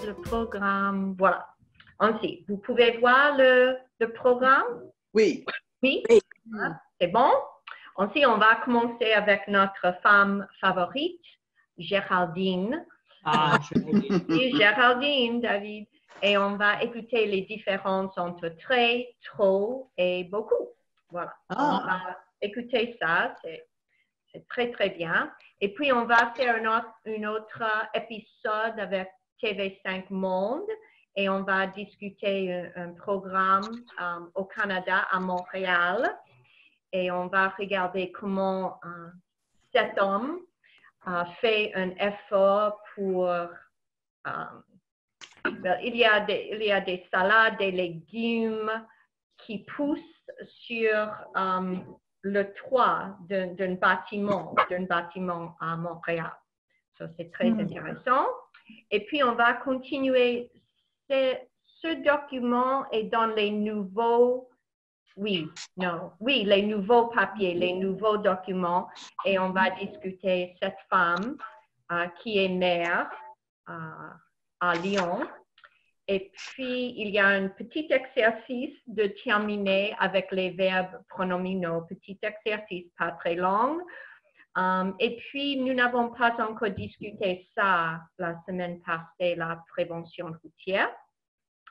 Le programme, voilà. Ensuite, vous pouvez voir le programme? Oui. Oui? C'est bon? Ensuite, on va commencer avec notre femme favorite, Géraldine. Ah, Géraldine. Oui, Géraldine, David. Et on va écouter les différences entre très, trop et beaucoup. Voilà. On va écouter ça. C'est très, très bien. Et puis, on va faire un autre épisode avec TV5 Monde et on va discuter un programme au Canada, à Montréal. Et on va regarder comment cet homme fait un effort pour... il y a des salades, des légumes qui poussent sur le toit d'un bâtiment à Montréal. Ça, c'est très intéressant. Et puis, on va continuer. Ce document est dans les nouveaux... les nouveaux papiers, les nouveaux documents. Et on va discuter cette femme qui est mère à Lyon. Et puis, il y a un petit exercice de terminer avec les verbes pronominaux. Petit exercice, pas très long. Et puis, nous n'avons pas encore discuté ça la semaine passée, la prévention routière.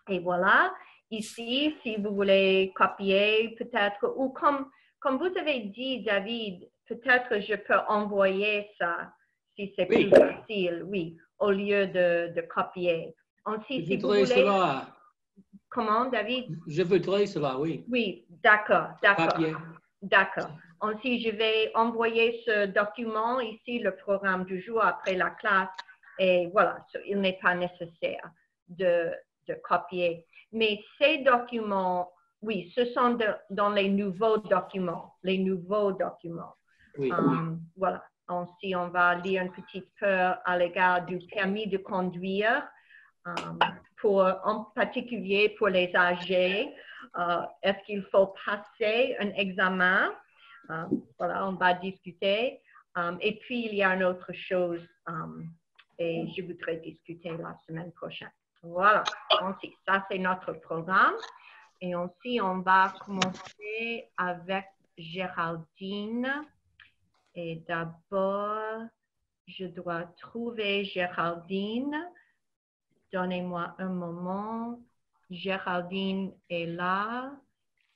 Et voilà. Ici, si vous voulez copier peut-être, ou comme vous avez dit, David, peut-être je peux envoyer ça si c'est plus facile, oui, au lieu de copier. Ensuite, si vous voulez... cela. Comment, David? Je voudrais cela, oui. Oui, d'accord. Ensuite, je vais envoyer ce document ici, le programme du jour après la classe. Et voilà, il n'est pas nécessaire de copier. Mais ces documents, oui, ce sont dans les nouveaux documents. Oui. Voilà. Ensuite, on va lire un petit peu à l'égard du permis de conduire, en particulier pour les âgés. Est-ce qu'il faut passer un examen? Voilà, on va discuter. Et puis, il y a une autre chose et je voudrais discuter la semaine prochaine. Voilà, ensuite, ça c'est notre programme. Et ensuite, on va commencer avec Géraldine. Et d'abord, je dois trouver Géraldine. Donnez-moi un moment. Géraldine est là.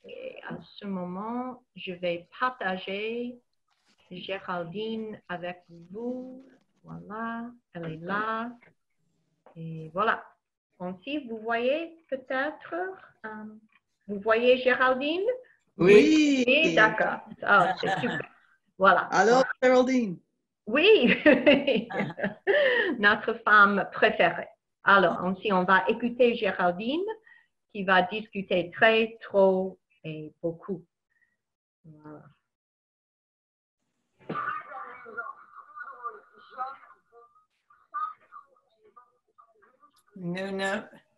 Et à ce moment, je vais partager Géraldine avec vous. Voilà, elle est là. Et voilà. Ensuite, vous voyez peut-être, vous voyez Géraldine? Oui. Oui, d'accord. Oh, c'est super. Voilà. Alors, Géraldine. Oui, notre femme préférée. Alors, ensuite, on va écouter Géraldine qui va discuter très, trop et beaucoup. Voilà.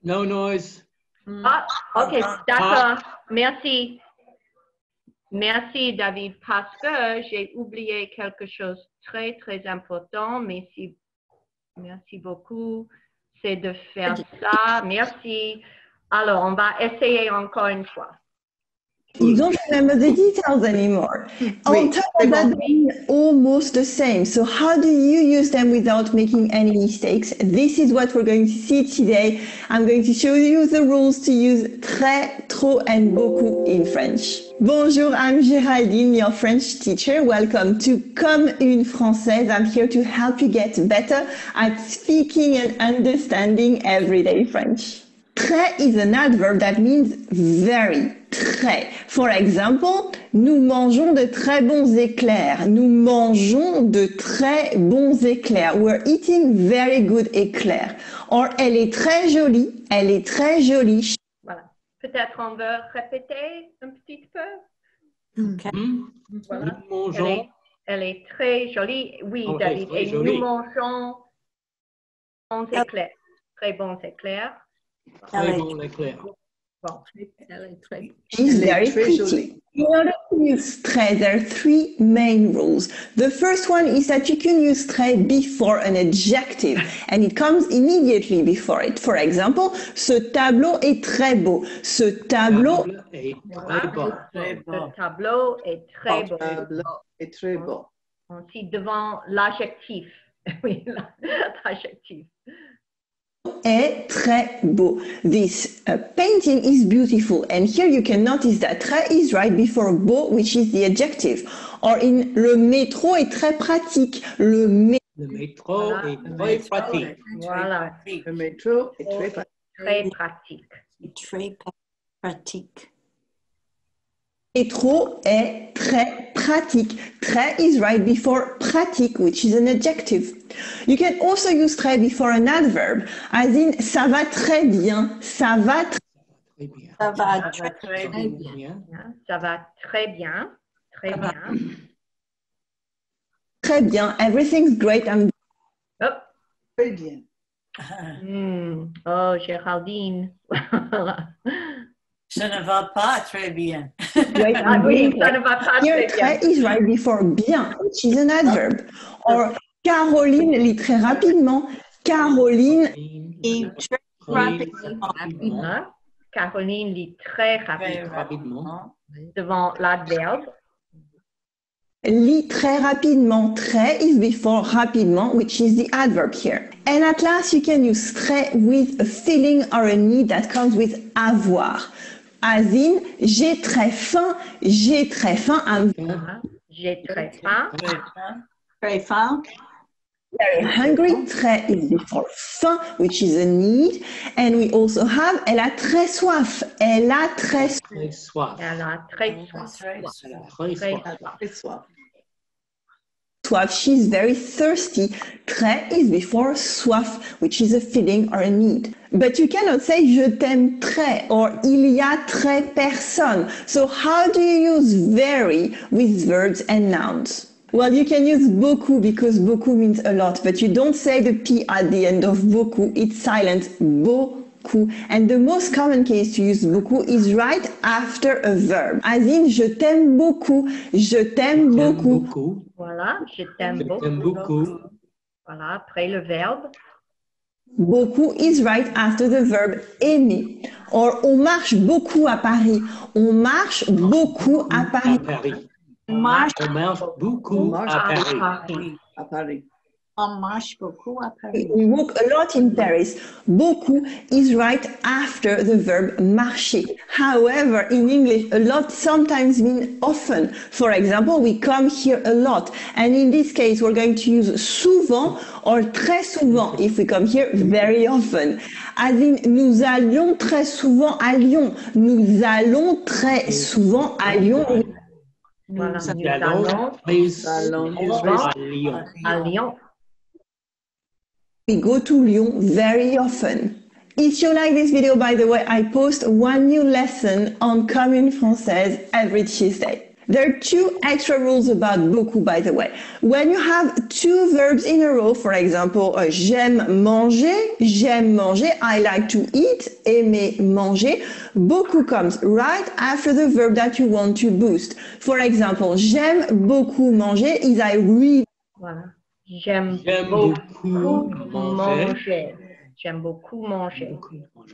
No noise. Ah, ok, d'accord. Merci. Merci, David, parce que j'ai oublié quelque chose de très, très important. Merci beaucoup. C'est de faire ça. Merci. Alors, on va essayer encore une fois. You don't remember the details anymore. On top of that, they're almost the same. So how do you use them without making any mistakes? This is what we're going to see today. I'm going to show you the rules to use très, trop, and beaucoup in French. Bonjour, I'm Géraldine, your French teacher. Welcome to Comme une Française. I'm here to help you get better at speaking and understanding everyday French. Très is an adverb that means very. Très. For example, nous mangeons de très bons éclairs. Nous mangeons de très bons éclairs. We're eating very good éclairs. Or, elle est très jolie. Elle est très jolie. Voilà. Peut-être on veut répéter un petit peu. Okay. Voilà. Nous mangeons. Elle est très jolie. Oui, Oh, David. très Et jolie. nous mangeons bons éclairs. Très bons éclairs. Très bon éclair. Bon. Elle est très She's Elle est very très pretty. jolie. In order to use très, there are three main rules. The first one is that you can use très before an adjective, and it comes immediately before it. For example, ce tableau est très beau. Ce tableau Table est Voilà. très beau. très beau. Le tableau est très beau. Table est très beau. On cite devant l'adjectif. Oui, l'adjectif. est très beau. This painting is beautiful, and here you can notice that très is right before beau, which is the adjective. Or in le métro est très pratique. Le métro Voilà. est très pratique. Voilà. Le métro est très pratique. Très pratique. Très pratique. métro est très pratique. Très is right before pratique, which is an adjective. You can also use très before an adverb, as in ça va très bien, ça va Très bien. Ça va Ça va très bien. Bien. bien. Ça va très bien. Très bien. très bien. Everything's great. I'm Hop. Très bien. Oh, Géraldine. Ça ne va pas très bien. great. Ah oui, ça ne va pas Here, très bien. très is right before bien, which is an adverb. Or Caroline lit très rapidement. Caroline Et très rapidement. Hein? Caroline lit très Très rapidement rapidement. devant l'adverbe. lit très rapidement. Très is before rapidement, which is the adverb here. And at last, you can use très with a feeling or a need that comes with avoir. As in, j'ai très faim, j'ai très faim. I'm Hein? J'ai très faim. Très faim. Très faim. very hungry. Très is before faim, which is a need. And we also have, elle a très soif. Elle a très soif. Très soif. Elle a très soif. Très Très Très soif. soif. Très soif. She's very thirsty. Très is before soif, which is a feeling or a need. But you cannot say je t'aime très or il y a très personne. So how do you use very with verbs and nouns? Well, you can use beaucoup because beaucoup means a lot, but you don't say the P at the end of beaucoup. It's silent. Beaucoup. And the most common case to use beaucoup is right after a verb. As in, je t'aime beaucoup. Je t'aime J'aime beaucoup. beaucoup. Voilà, je t'aime Je t'aime beaucoup. beaucoup. Voilà, après le verbe. Beaucoup is right after the verb aimer. Or, on marche beaucoup à Paris. On marche beaucoup à Paris. On marche beaucoup à Paris. À Paris. On marche beaucoup à Paris. We walk a lot in Paris. Beaucoup is right after the verb marcher. However, in English, a lot sometimes means often. For example, we come here a lot. And in this case, we're going to use souvent or très souvent if we come here very often. As in, nous allions très souvent à Lyon. Nous allons très souvent à Lyon. Voilà, Nous nous allons allons très allons souvent à Lyon. à Lyon. We go to Lyon very often. If you like this video, by the way, I post one new lesson on Commune Française every Tuesday. There are two extra rules about beaucoup, by the way. When you have two verbs in a row, for example, j'aime manger, I like to eat, aimer manger, beaucoup comes right after the verb that you want to boost. For example, j'aime beaucoup manger is I really Voilà. J'aime beaucoup beaucoup manger. manger. J'aime beaucoup manger.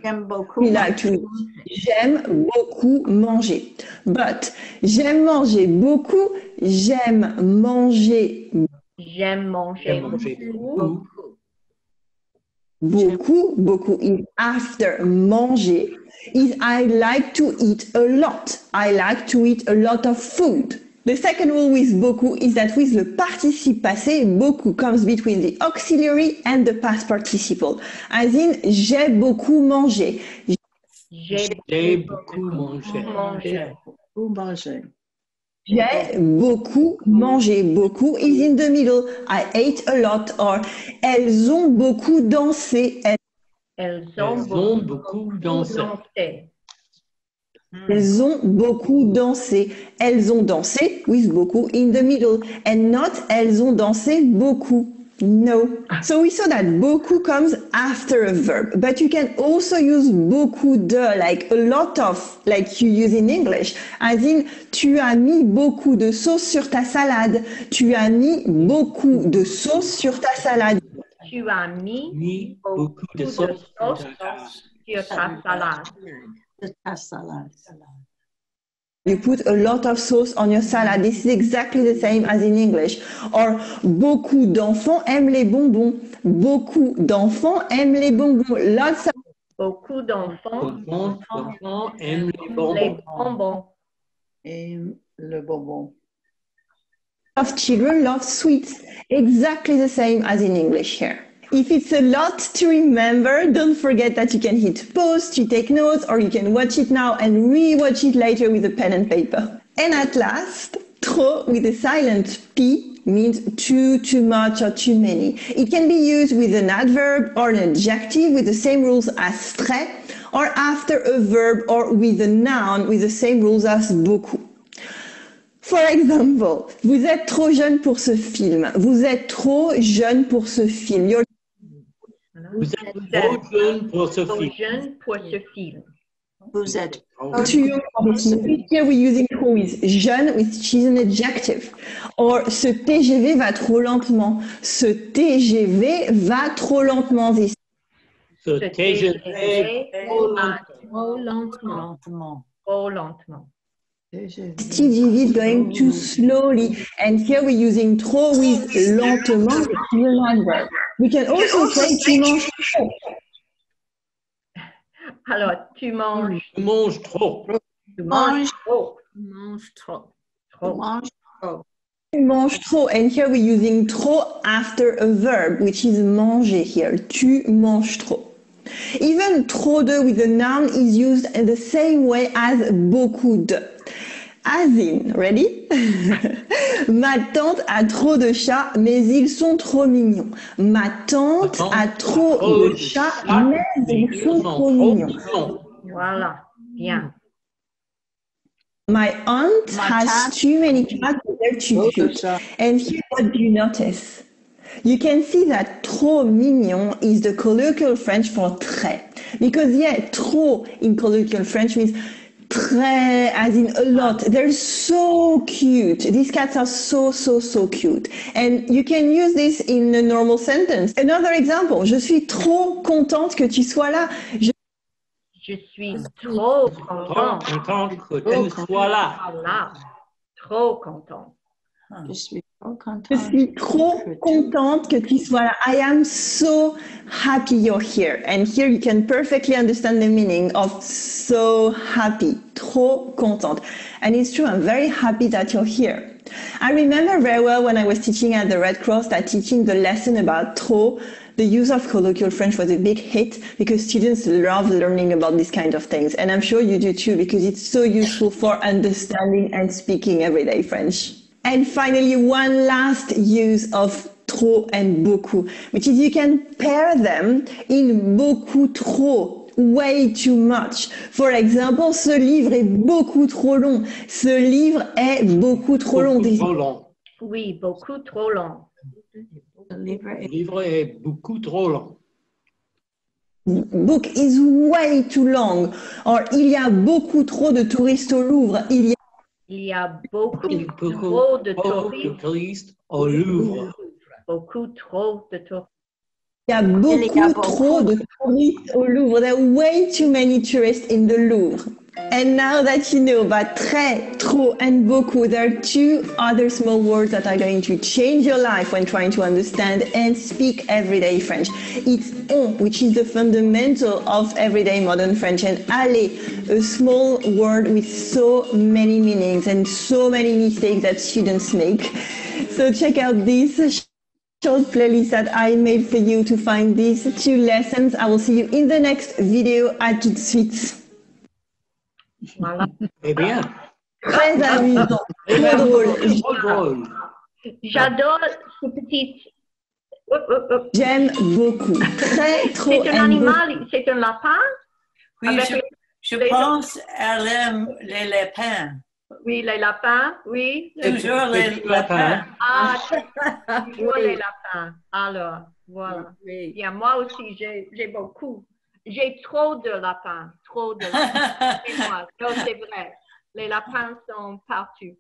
J'aime beaucoup. like to eat. J'aime beaucoup manger. But j'aime manger beaucoup, j'aime manger J'aime manger J'aime manger beaucoup. beaucoup. beaucoup is after manger is I like to eat a lot. I like to eat a lot of food. The second rule with beaucoup is that with the participe passé, beaucoup comes between the auxiliary and the past participle. As in, j'ai beaucoup mangé. J'ai beaucoup mangé. mangé. Vous mangez. J'ai beaucoup mangé. Beaucoup is in the middle. I ate a lot. Or, elles ont beaucoup dansé. Elles Elles ont beaucoup dansé. Elles ont beaucoup dansé. Elles ont dansé with beaucoup in the middle. And not elles ont dansé beaucoup. No. So we saw that beaucoup comes after a verb, but you can also use beaucoup de, like a lot of, like you use in English, as in tu as mis beaucoup de sauce sur ta salade. Tu as mis beaucoup de sauce sur ta salade. Tu as mis Mis beaucoup beaucoup de de sauce sauce sur ta sur ta salade. De ta salade. You put a lot of sauce on your salad. This is exactly the same as in English. Or, beaucoup d'enfants aiment les bonbons. Beaucoup d'enfants aiment les bonbons. Lots Beaucoup d'enfants Enfants aiment les les bonbons. bonbons. Et le bonbon. of children love sweets. Exactly the same as in English here. If it's a lot to remember, don't forget that you can hit pause to take notes, or you can watch it now and re-watch it later with a pen and paper. And at last, trop with a silent P means too much, or too many. It can be used with an adverb or an adjective with the same rules as très, or after a verb or with a noun with the same rules as beaucoup. For example, vous êtes trop jeune pour ce film. Vous êtes trop jeune pour ce film. You're Vous êtes trop jeune pour ce Trop film. jeune pour ce film. Vous êtes too young for this movie. Here we're using trop with jeune, which is an adjective. Or ce TGV va trop lentement. Ce TGV va trop lentement. This Ce Ce TGV TGV trop va lentement. trop lentement. lentement. Trop lentement. TGV is going too slowly. And here we're using trop with lentement, which is an adverb. We can also say tu manges trop. Alors, tu manges Tu manges trop. Tu manges trop. Mange trop. Tu manges trop. Tu manges trop. And here we're using trop after a verb, which is manger here. Tu manges trop. Even trop de with a noun is used in the same way as beaucoup de. As in, ready? Ma tante a trop de chats, mais ils sont trop mignons. Ma tante a trop de chats, mais ils sont trop mignons. Voilà, bien. My aunt has cat- too many cats, but they're too cute. And here, what do you notice? You can see that trop mignon is the colloquial French for très. Because, yeah, trop in colloquial French means très, as in a lot. They're so cute. These cats are so cute. And you can use this in a normal sentence. Another example, je suis trop contente que tu sois là. Je suis trop Trop content. contente que tu sois là. Voilà. Trop content. Je suis trop contente. Je suis trop contente que tu sois là. I am so happy you're here. And here you can perfectly understand the meaning of so happy. Trop contente. And it's true, I'm very happy that you're here. I remember very well when I was teaching at the Red Cross that teaching the lesson about trop, the use of colloquial French was a big hit because students love learning about these kind of things. And I'm sure you do too because it's so useful for understanding and speaking everyday French. And finally, one last use of trop and beaucoup, which is you can pair them in beaucoup trop, way too much. For example, ce livre est beaucoup trop long. Ce livre est beaucoup trop long. Beaucoup trop long. Oui, beaucoup trop long. Le livre Le est livre est beaucoup trop long. Book is way too long. Or il y a beaucoup trop de touristes au Louvre. Il y a beaucoup Beaucoup trop de trop de touristes. touristes au Louvre. Beaucoup trop de touristes. Il y a beaucoup trop de touristes au Louvre. There are way too many tourists in the Louvre. And now that you know about très, trop, and beaucoup, there are two other small words that are going to change your life when trying to understand and speak everyday French. It's on, which is the fundamental of everyday modern French, and aller, a small word with so many meanings and so many mistakes that students make. So check out this short playlist that I made for you to find these two lessons. I will see you in the next video. À tout de suite. Voilà. Eh bien, Très amusant, très drôle. trop drôle. J'adore ce petit. J'aime beaucoup. Très, trop. C'est un and animal, c'est un lapin? Oui, Avec je les- pense qu'elle aime les lapins. Oui, les lapins, oui. Toujours les lapins. Ah, toujours les lapins. Alors, voilà. Oui. Bien, moi aussi, j'ai beaucoup. J'ai trop de lapins. Trop de lapins. C'est moi. Non, c'est vrai. Les lapins sont partout.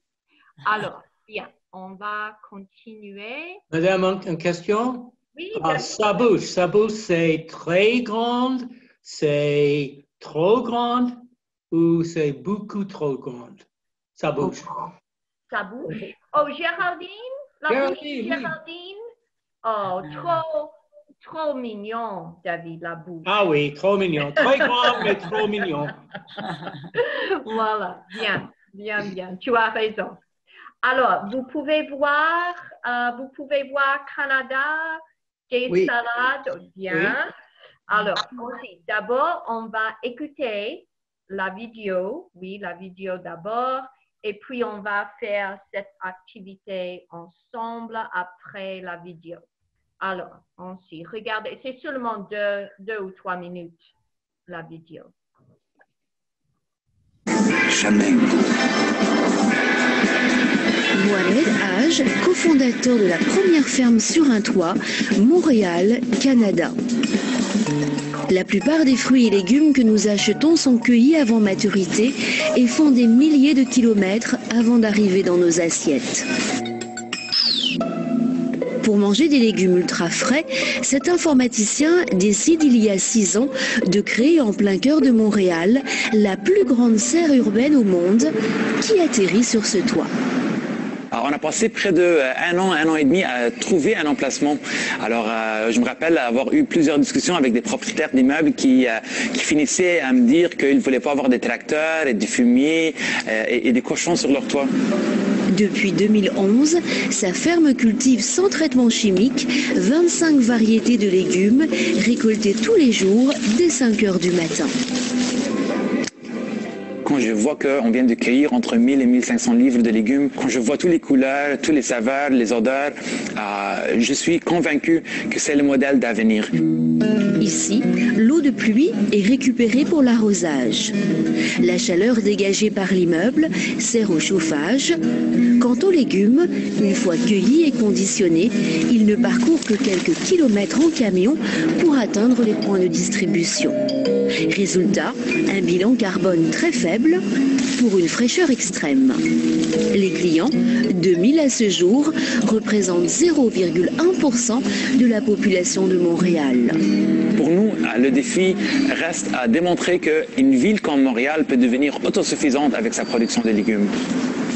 Alors, bien, on va continuer. Madame, une question? Oui, Sa bouche, c'est très grande, c'est trop grande ou c'est beaucoup trop grande? Sa bouche. sa bouche. Oh, Géraldine? La bouche de Géraldine, oui. Géraldine? Oh, trop mignon, David, la bouche. Ah oui, trop mignon. Très grand, mais trop mignon. Voilà, bien. Tu as raison. Alors, vous pouvez voir Canada, des Oui. salades, bien. Oui. Alors, aussi, d'abord, on va écouter la vidéo, oui, la vidéo d'abord, et puis on va faire cette activité ensemble après la vidéo. Alors, ensuite, regardez, c'est seulement deux ou 3 minutes, la vidéo. Mohamed Haj, cofondateur de la première ferme sur un toit, Montréal, Canada. La plupart des fruits et légumes que nous achetons sont cueillis avant maturité et font des milliers de kilomètres avant d'arriver dans nos assiettes. Pour manger des légumes ultra frais, cet informaticien décide il y a 6 ans de créer en plein cœur de Montréal la plus grande serre urbaine au monde qui atterrit sur ce toit. Alors, on a passé près de un an et demi à trouver un emplacement. Alors, je me rappelle avoir eu plusieurs discussions avec des propriétaires d'immeubles qui finissaient à me dire qu'ils ne voulaient pas avoir des tracteurs et des fumiers et des cochons sur leur toit. Depuis 2011, sa ferme cultive sans traitement chimique 25 variétés de légumes récoltés tous les jours dès 5 heures du matin. Quand je vois qu'on vient de cueillir entre 1000 et 1500 livres de légumes, quand je vois toutes les couleurs, toutes les saveurs, les odeurs, je suis convaincu que c'est le modèle d'avenir. Ici, l'eau de pluie est récupérée pour l'arrosage. La chaleur dégagée par l'immeuble sert au chauffage. Quant aux légumes, une fois cueillis et conditionnés, ils ne parcourent que quelques kilomètres en camion pour atteindre les points de distribution. Résultat, un bilan carbone très faible pour une fraîcheur extrême. Les clients, 2000 à ce jour, représentent 0,1% de la population de Montréal. Pour nous, le défi reste à démontrer qu'une ville comme Montréal peut devenir autosuffisante avec sa production de légumes.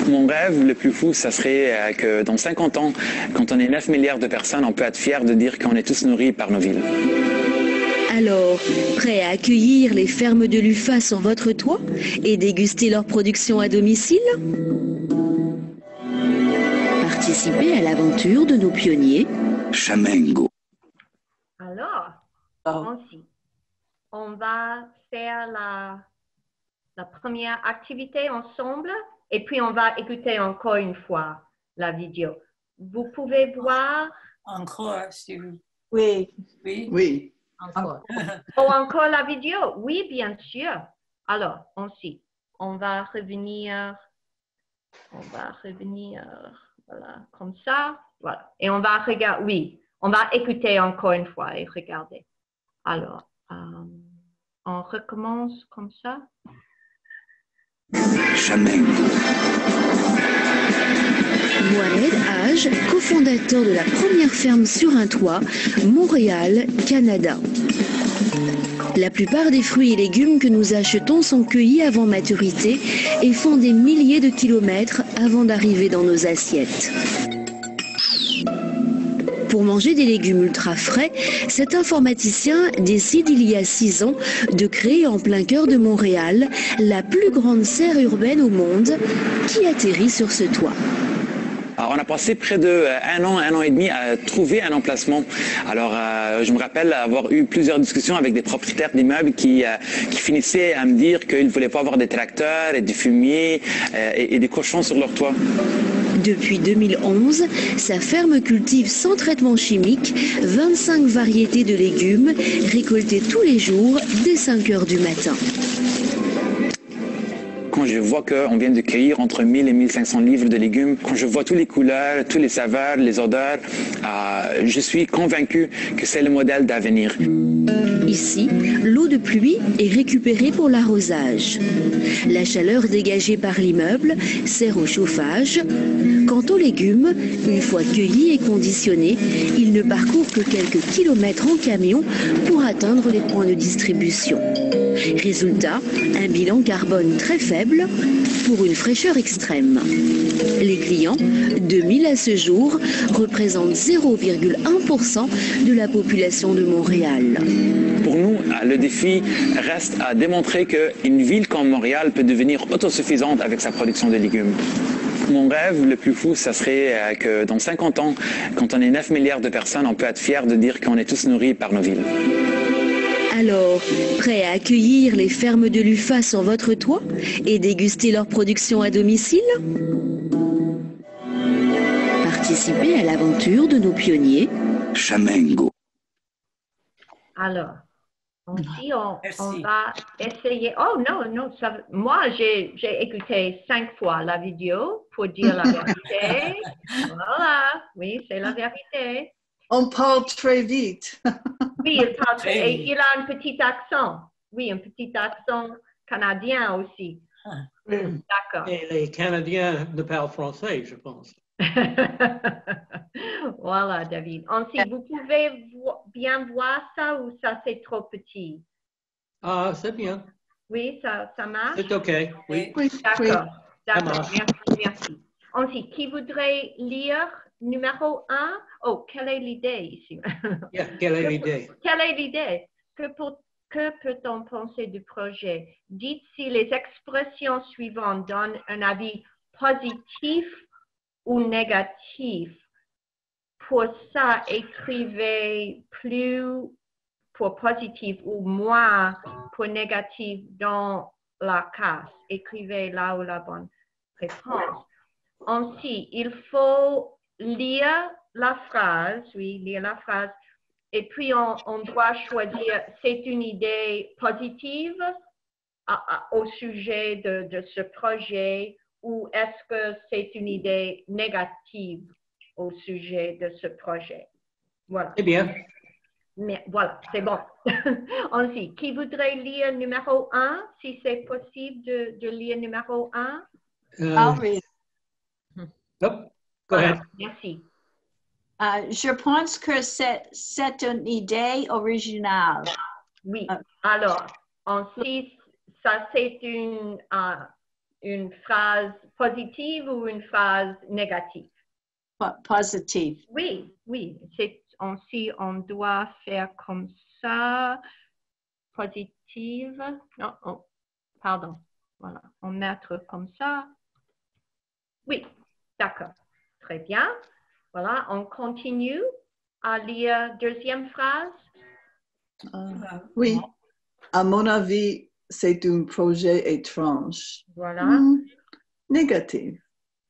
Mon rêve le plus fou, ça serait que dans 50 ans, quand on est 9 milliards de personnes, on peut être fier de dire qu'on est tous nourris par nos villes. Alors, prêt à accueillir les fermes de l'UFA sur votre toit et déguster leur production à domicile? Participez à l'aventure de nos pionniers. Chamengo. Alors, ensuite, on va faire la première activité ensemble et puis on va écouter encore une fois la vidéo. Vous pouvez voir... Encore, si vous... Oui. Oui. Encore. Oh, encore la vidéo? Oui, bien sûr. Alors, ensuite, on va revenir, voilà, comme ça, voilà. Et on va regarder, oui, on va écouter encore une fois et regarder. Alors, on recommence comme ça. Mohamed Haj, cofondateur de la première ferme sur un toit, Montréal, Canada. La plupart des fruits et légumes que nous achetons sont cueillis avant maturité et font des milliers de kilomètres avant d'arriver dans nos assiettes. Pour manger des légumes ultra frais, cet informaticien décide il y a 6 ans de créer en plein cœur de Montréal la plus grande serre urbaine au monde qui atterrit sur ce toit. Alors, on a passé près de un an et demi à trouver un emplacement. Alors, je me rappelle avoir eu plusieurs discussions avec des propriétaires d'immeubles qui finissaient à me dire qu'ils ne voulaient pas avoir des tracteurs et des fumiers et des cochons sur leur toit. Depuis 2011, sa ferme cultive sans traitement chimique 25 variétés de légumes récoltés tous les jours dès 5 heures du matin. quand je vois qu'on vient de cueillir entre 1000 et 1500 livres de légumes, quand je vois toutes les couleurs, tous les saveurs, les odeurs, je suis convaincu que c'est le modèle d'avenir. Ici, l'eau de pluie est récupérée pour l'arrosage. La chaleur dégagée par l'immeuble sert au chauffage. Quant aux légumes, une fois cueillis et conditionnés, ils ne parcourent que quelques kilomètres en camion pour atteindre les points de distribution. Résultat, un bilan carbone très faible pour une fraîcheur extrême. Les clients, 2000 à ce jour, représentent 0,1% de la population de Montréal. Pour nous, le défi reste à démontrer qu'une ville comme Montréal peut devenir autosuffisante avec sa production de légumes. Mon rêve le plus fou, ça serait que dans 50 ans, quand on est 9 milliards de personnes, on peut être fier de dire qu'on est tous nourris par nos villes. Alors, prêt à accueillir les fermes de l'UFA sur votre toit et déguster leur production à domicile? Participez à l'aventure de nos pionniers. Chamengo. Alors, on va essayer. Oh non, moi j'ai écouté 5 fois la vidéo pour dire la vérité. Voilà, oui, c'est la vérité. On parle très vite. Oui, il parle et il a un petit accent. Oui, un petit accent canadien aussi. D'accord. Et les Canadiens ne parlent français, je pense. Voilà, David. Ensuite, vous pouvez bien voir ça ou ça c'est trop petit? Ah, c'est bien. Oui, ça marche? C'est OK, oui. D'accord, marche. merci. Ensuite, qui voudrait lire numéro 1? Oh, quelle est l'idée ici? Quelle est l'idée? Quelle est l'idée? Que peut-on penser du projet? Dites si les expressions suivantes donnent un avis positif ou négatif. Pour ça, écrivez plus pour positif ou moins pour négatif dans la case. Écrivez là où la bonne réponse. Ensuite, il faut lire la phrase, et puis on doit choisir, c'est une idée positive au sujet de ce projet ou est-ce que c'est une idée négative au sujet de ce projet? Voilà. C'est bien. Mais voilà, c'est bon. Ensuite, qui voudrait lire numéro 1, si c'est possible de lire numéro 1? Oui. Go Voilà, ahead. merci. Je pense que c'est une idée originale. Oui, alors, ensuite, ça c'est une phrase positive ou une phrase négative? Positive. Oui, si on doit faire comme ça, positive, non, pardon, voilà, on mettre comme ça. Oui, d'accord, très bien. Voilà, on continue à lire deuxième phrase. Oui, à mon avis, c'est un projet étrange. Voilà. Négatif.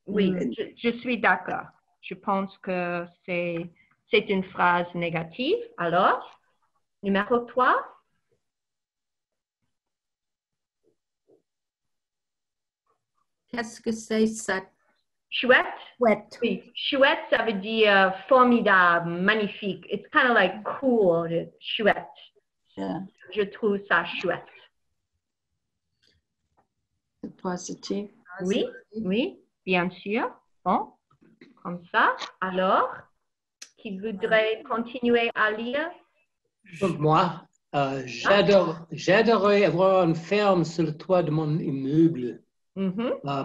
Oui, je suis d'accord. Je pense que c'est une phrase négative. Alors, numéro 3. Qu'est-ce que c'est ça? Chouette. Chouette. Oui, chouette, ça veut dire formidable, magnifique. It's kind of like cool, chouette. Yeah. Je trouve ça chouette. Positive. Oui, bien sûr. Bon, comme ça. Alors, qui voudrait continuer à lire? Donc moi, j'adorerais avoir une ferme sur le toit de mon immeuble.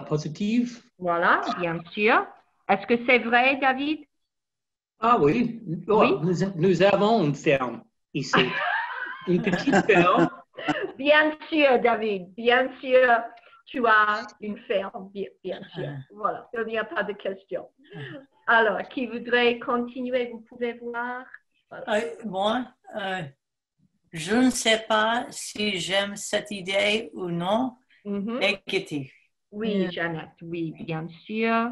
Positive. Voilà, bien sûr. Est-ce que c'est vrai, David? Ah oui, nous avons une ferme ici. Une petite ferme. Bien sûr, David, bien sûr, tu as une ferme, bien sûr. Voilà, il n'y a pas de question. Alors, qui voudrait continuer, vous pouvez voir. Voilà. Moi, je ne sais pas si j'aime cette idée ou non. Négatif. Oui, Jeannette, oui, bien sûr.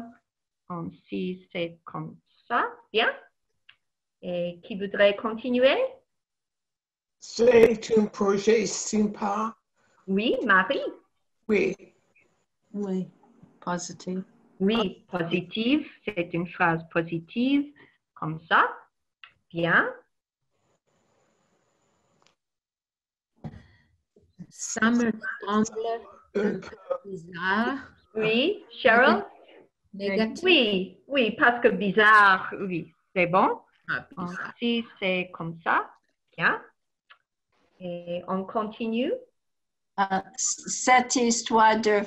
Ainsi, c'est comme ça. Bien. Et qui voudrait continuer? C'est un projet sympa. Oui, Marie. Oui. Oui, positive. Oui, positive. C'est une phrase positive, comme ça. Bien. Ça me semble un peu bizarre. Oui, Cheryl? Négatif. Oui, oui, parce que bizarre, oui, c'est bon. Ah, bizarre. Ensuite, c'est comme ça. Bien. Et on continue. Cette histoire de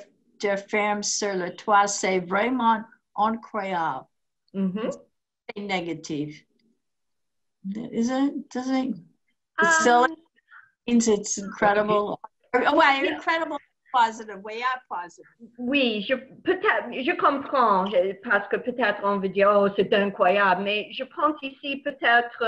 ferme sur le toit, c'est vraiment incroyable. Mhm. C'est négatif. Doesn't it? Ah. It's silly. Means it's incredible. Well, incredible positive. We are positive. Oui, je comprends, parce que peut-être on veut dire, oh, c'est incroyable, mais je pense ici peut-être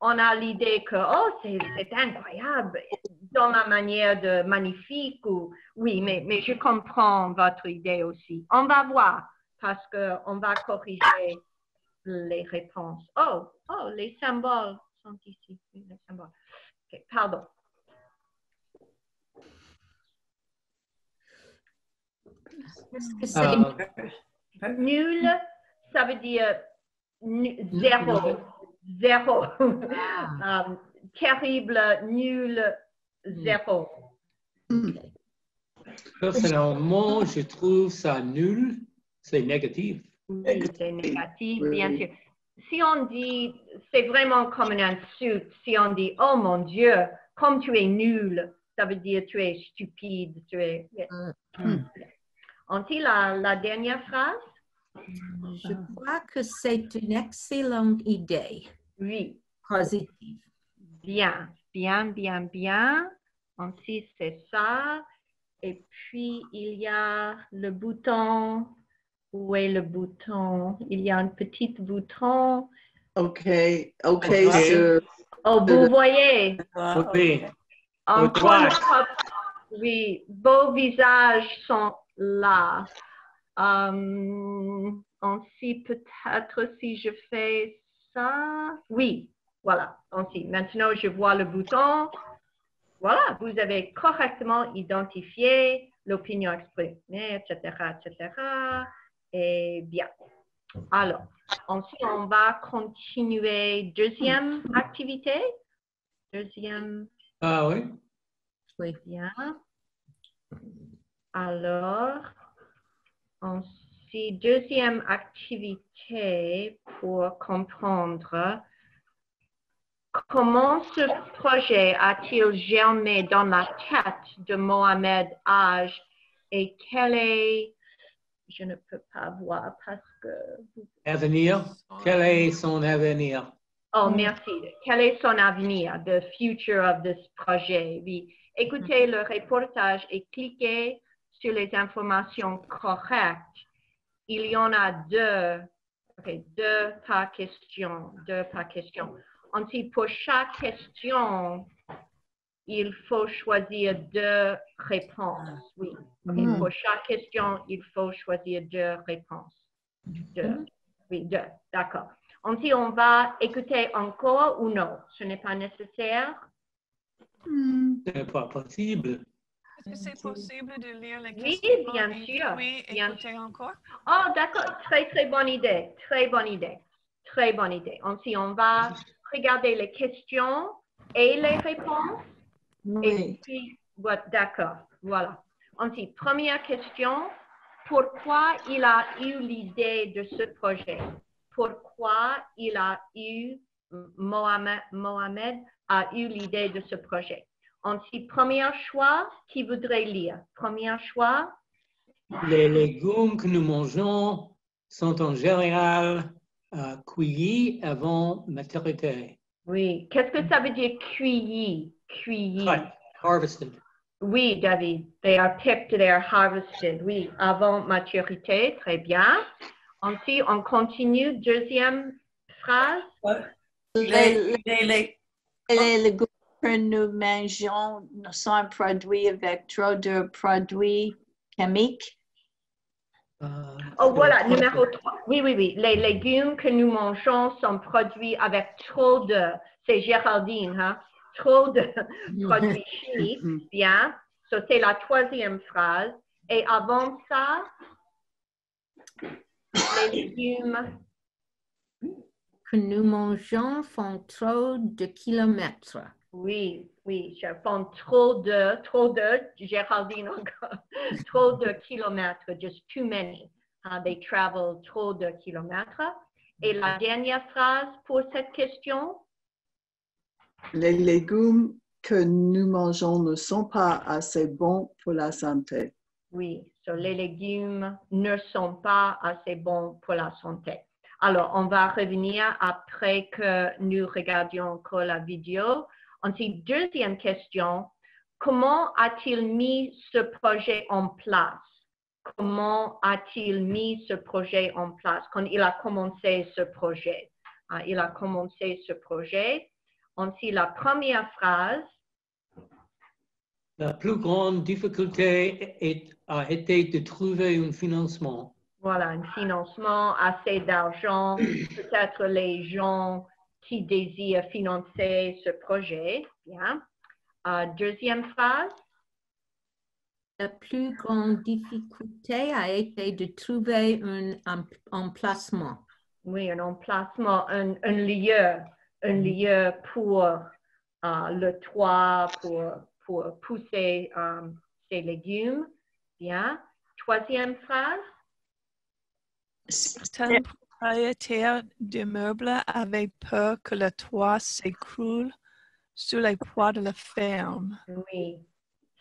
on a l'idée que, oh, c'est incroyable, dans la manière de magnifique, ou, oui, mais je comprends votre idée aussi. On va voir, parce qu'on va corriger les réponses. Oh, les symboles sont ici, les symboles. Okay, pardon. Qu'est-ce que c'est? Nul, ça veut dire zéro. Zéro. Terrible, nul, zéro. Personnellement, je trouve ça nul. C'est négatif. Oui, c'est négatif, bien sûr. Si on dit, c'est vraiment comme une insulte, si on dit, oh mon Dieu, comme tu es nul, ça veut dire tu es stupide, tu es... On dit la dernière phrase? Je crois que c'est une excellente idée. Oui. Positive. Bien, bien, bien, bien. Ensuite, c'est ça. Et puis, il y a le bouton. Où est le bouton? Il y a un petit bouton. OK, Okay. sur... Oh, vous voyez? Oui. Encore une fois, oui, vos visages sont là. Ensuite, peut-être si je fais ça. Oui, voilà. Ensuite, maintenant, je vois le bouton. Voilà, vous avez correctement identifié l'opinion exprimée, etc., etc. Et bien. Alors, ensuite, on va continuer. Deuxième activité. Deuxième. Ah oui. Oui, bien. Alors, ensuite, deuxième activité pour comprendre comment ce projet a-t-il germé dans la tête de Mohamed Haj et quel est, je ne peux pas voir parce que... Avenir. Quel est son avenir? Oh, merci. Quel est son avenir, the future of this projet? Oui. Écoutez le reportage et cliquez sur les informations correctes. Il y en a deux. Okay, deux par question. Ensuite, pour chaque question, il faut choisir deux réponses. Oui. Okay, pour chaque question, il faut choisir deux réponses. Deux. Oui, deux. D'accord. Ensuite, on va écouter encore ou non? Ce n'est pas nécessaire? Ce n'est pas possible. Est-ce que c'est possible de lire les Oui, questions? bien sûr. Oui, écouter encore. Oh, d'accord. Très, très bonne idée. Très bonne idée. Très bonne idée. Ensuite, on va regarder les questions et les réponses. Oui. Et puis, d'accord. Voilà. Ensuite, première question. Pourquoi il a eu l'idée de ce projet? Pourquoi il a eu, Mohamed a eu l'idée de ce projet? Ensuite, premier choix, qui voudrait lire? Premier choix? Les légumes que nous mangeons sont en général cueillis avant maturité. Oui. Qu'est-ce que ça veut dire cueillis? Cueillis. Cut, harvested. Oui, David. They are picked, they are harvested. Oui, avant maturité. Très bien. Ensuite, on continue. Deuxième phrase. Les légumes que nous mangeons sont produits avec trop de produits chimiques. Oh, voilà, numéro 3. Oui. Les légumes que nous mangeons sont produits avec trop de, c'est Géraldine, hein? Trop de produits chimiques. Bien. So, c'est la troisième phrase. Et avant ça, les légumes que nous mangeons font trop de kilomètres. Oui, je font trop de, Géraldine encore, trop de kilomètres, just too many. They travel trop de kilomètres. Et la dernière phrase pour cette question? Les légumes que nous mangeons ne sont pas assez bons pour la santé. Oui, les légumes ne sont pas assez bons pour la santé. Alors, on va revenir après que nous regardions encore la vidéo. Ensuite, deuxième question, comment a-t-il mis ce projet en place? Comment a-t-il mis ce projet en place quand il a commencé ce projet? Il a commencé ce projet. Ensuite, la première phrase. La plus grande difficulté a été de trouver un financement. Voilà, un financement, assez d'argent, peut-être les gens qui désirent financer ce projet. Bien. Deuxième phrase. La plus grande difficulté a été de trouver un emplacement. Oui, un emplacement, un lieu pour le toit, pour pousser ces légumes. Bien. Troisième phrase. Certains propriétaires d'immeubles avaient peur que le toit s'écroule sous les poids de la ferme. Oui,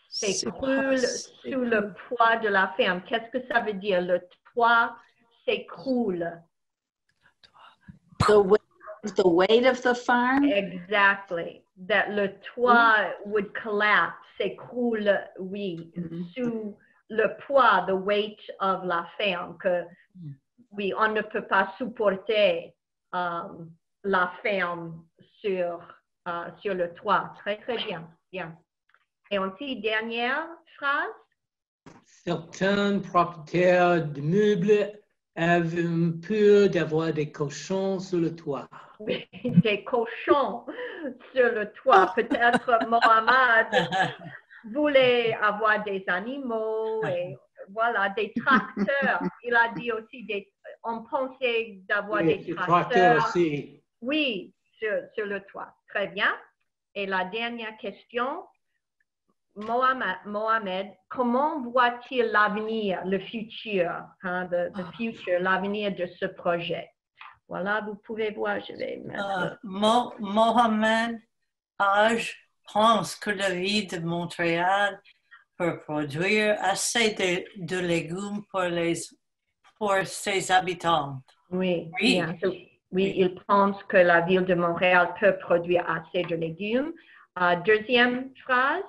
s'écroule sous le poids de la ferme. Qu'est-ce que ça veut dire? Le toit s'écroule. The weight of the farm? Exactly. That le toit would collapse, s'écroule, oui, sous le poids, the weight of la ferme, que oui, on ne peut pas supporter la ferme sur le toit. Très, très bien. Bien. Et ensuite, dernière phrase. Certains propriétaires d'immeubles avaient peur d'avoir des cochons sur le toit. Oui, des cochons sur le toit. Peut-être Mohamed voulait avoir des animaux et voilà, des tracteurs. Il a dit aussi, on pensait d'avoir des tracteurs. Aussi. Oui, sur le toit. Très bien. Et la dernière question, Mohamed, comment voit-il l'avenir, le futur, the future, l'avenir de ce projet? Voilà, vous pouvez voir, je vais mettre. Mohamed pense que la ville de Montréal peut produire assez de légumes pour ses habitants. Oui, bien. Oui, il pense que la ville de Montréal peut produire assez de légumes. Deuxième phrase.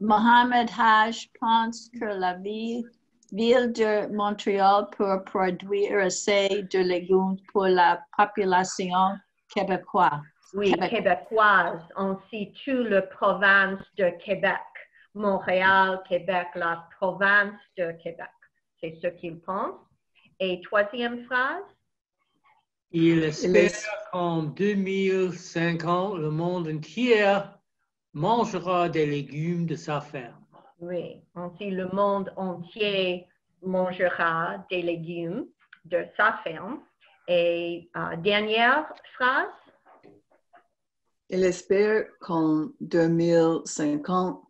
Mohamed Haj pense que la ville de Montréal peut produire assez de légumes pour la population québécoise. Oui, québécoise, ainsi toute la province de Québec. Montréal, Québec, la province de Québec. C'est ce qu'il pense. Et troisième phrase. Il espère qu'en 2050, le monde entier mangera des légumes de sa ferme. Oui, ainsi le monde entier mangera des légumes de sa ferme. Et dernière phrase. Il espère qu'en 2050,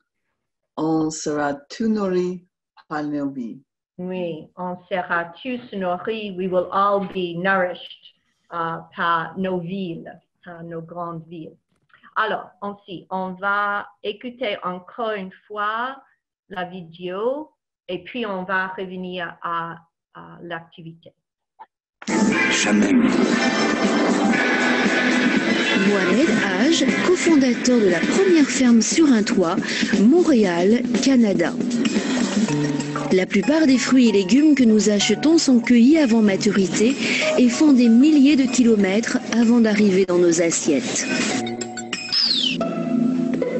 on sera tout nourri par nos vies. Oui, on sera tous nourris. We will all be nourished par nos villes, par nos grandes villes. Alors, ensuite, on va écouter encore une fois la vidéo et puis on va revenir à l'activité. Jamais. Mohamed Haj, cofondateur de la première ferme sur un toit, Montréal, Canada. La plupart des fruits et légumes que nous achetons sont cueillis avant maturité et font des milliers de kilomètres avant d'arriver dans nos assiettes.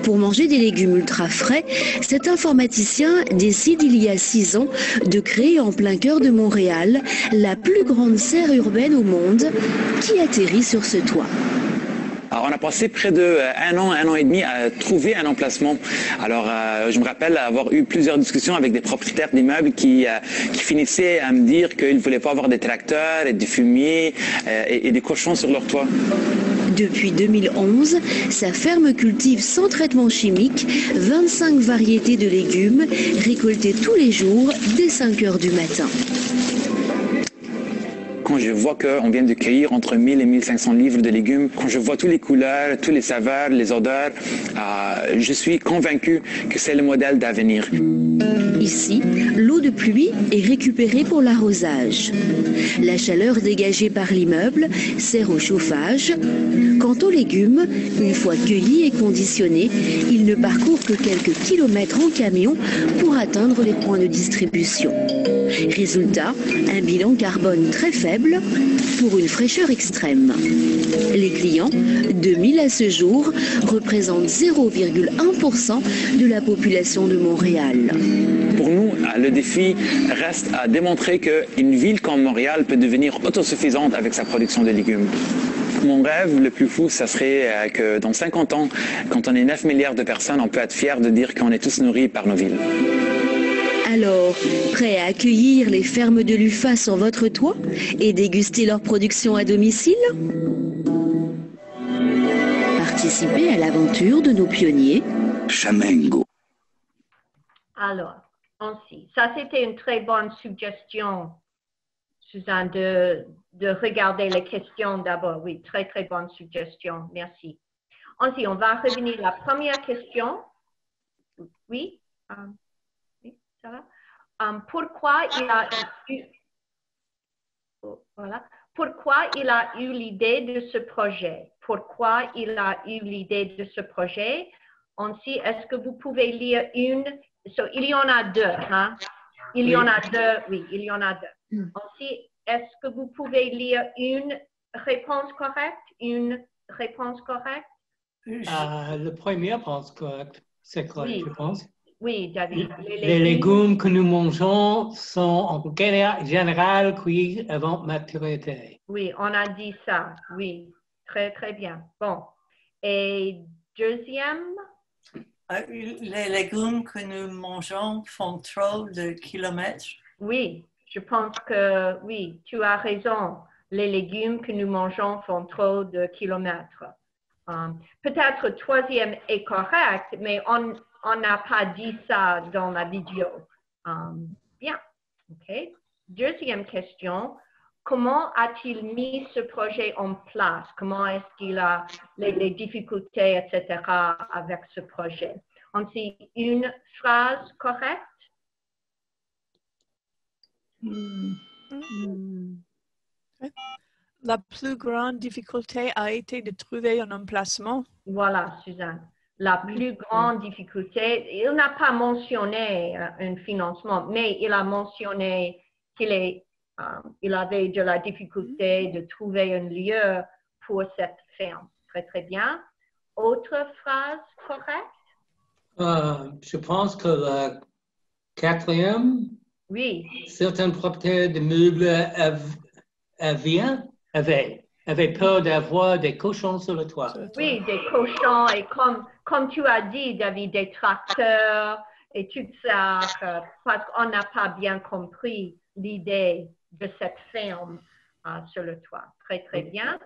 Pour manger des légumes ultra frais, cet informaticien décide il y a 6 ans de créer en plein cœur de Montréal la plus grande serre urbaine au monde qui atterrit sur ce toit. Alors, on a passé près de un an et demi à trouver un emplacement. Alors, je me rappelle avoir eu plusieurs discussions avec des propriétaires d'immeubles qui finissaient à me dire qu'ils ne voulaient pas avoir des tracteurs et des fumiers et des cochons sur leur toit. Depuis 2011, sa ferme cultive sans traitement chimique 25 variétés de légumes récoltés tous les jours dès 5 heures du matin. Quand je vois qu'on vient de cueillir entre 1000 et 1500 livres de légumes, quand je vois toutes les couleurs, toutes les saveurs, les odeurs, je suis convaincu que c'est le modèle d'avenir. Ici, l'eau de pluie est récupérée pour l'arrosage. La chaleur dégagée par l'immeuble sert au chauffage. Quant aux légumes, une fois cueillis et conditionnés, ils ne parcourent que quelques kilomètres en camion pour atteindre les points de distribution. Résultat, un bilan carbone très faible pour une fraîcheur extrême. Les clients, 2000 à ce jour, représentent 0,1% de la population de Montréal. Pour nous, le défi reste à démontrer qu'une ville comme Montréal peut devenir autosuffisante avec sa production de légumes. Mon rêve le plus fou, ça serait que dans 50 ans, quand on est 9 milliards de personnes, on peut être fier de dire qu'on est tous nourris par nos villes. Alors, prêt à accueillir les fermes de l'UFA sur votre toit et déguster leur production à domicile? Participez à l'aventure de nos pionniers. Chamengo. Alors, ainsi, ça c'était une très bonne suggestion, Suzanne, de regarder les questions d'abord. Oui, très très bonne suggestion, merci. Ensuite, on va revenir à la première question. Oui, ça va? Pourquoi il a eu l'idée de ce projet? Pourquoi il a eu l'idée de ce projet? Ensuite, est-ce que vous pouvez lire une? Il y en a deux, hein? Il y en a deux, oui, il y en a deux. Ensuite, est-ce que vous pouvez lire une réponse correcte? Une réponse correcte? La première réponse correcte, c'est correct, oui. Je pense. Oui, David. Les légumes que nous mangeons sont en général cuits avant maturité. Oui, on a dit ça. Oui, très, très bien. Bon. Et deuxième? Les légumes que nous mangeons font trop de kilomètres. Oui, je pense que oui, tu as raison. Les légumes que nous mangeons font trop de kilomètres. Peut-être le troisième est correct, mais on n'a pas dit ça dans la vidéo. Bien, OK. Deuxième question, comment a-t-il mis ce projet en place? Comment est-ce qu'il a les difficultés, etc. avec ce projet? Ensuite, une phrase correcte? La plus grande difficulté a été de trouver un emplacement. Voilà, Suzanne. La plus grande difficulté, il n'a pas mentionné un financement, mais il a mentionné qu'il il avait de la difficulté de trouver un lieu pour cette ferme. Très, très bien. Autre phrase correcte? Je pense que la quatrième, oui. Certains propriétaires de meubles avaient peur d'avoir des cochons sur le toit. Oui, des cochons et comme tu as dit, David, des tracteurs et tout ça, parce qu'on n'a pas bien compris l'idée de cette ferme sur le toit. Très, très bien.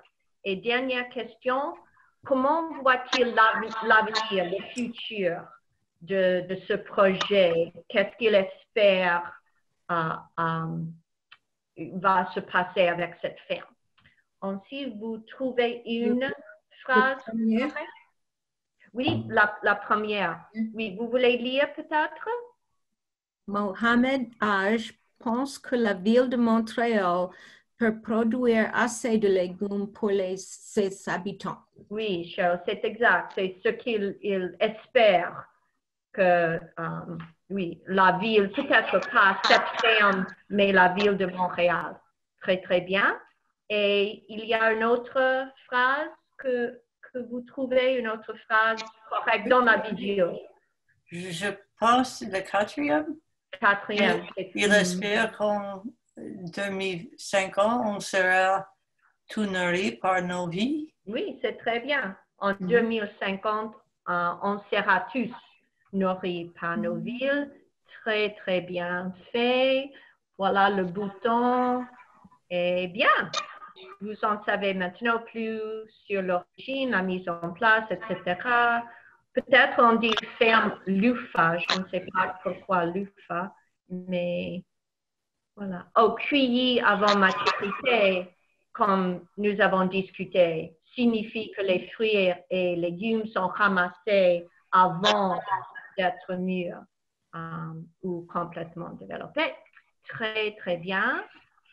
Et dernière question, comment voit-il l'avenir, le futur de ce projet? Qu'est-ce qu'il espère va se passer avec cette ferme? Ensuite, vous trouvez une phrase correcte? Oui, la première. Oui, vous voulez lire peut-être? Mohamed Aj pense que la ville de Montréal peut produire assez de légumes pour ses habitants. Oui, Cheryl, c'est exact. C'est ce qu'il espère que, oui, la ville, peut-être pas cette ferme, mais la ville de Montréal. Très, très bien. Et il y a une autre phrase que vous trouvez, une autre phrase correcte dans la vidéo. Je pense le quatrième. Quatrième. Il espère qu'en 2050, on sera tout nourri par nos vies. Oui, c'est très bien. En 2050, on sera tous nourris par nos villes. Très, très bien fait. Voilà le bouton. Et bien, vous en savez maintenant plus sur l'origine, la mise en place, etc. Peut-être on dit ferme LUFA. Je ne sais pas pourquoi LUFA, mais voilà. Oh, cueilli avant maturité, comme nous avons discuté, signifie que les fruits et légumes sont ramassés avant d'être mûrs ou complètement développés. Très, très bien.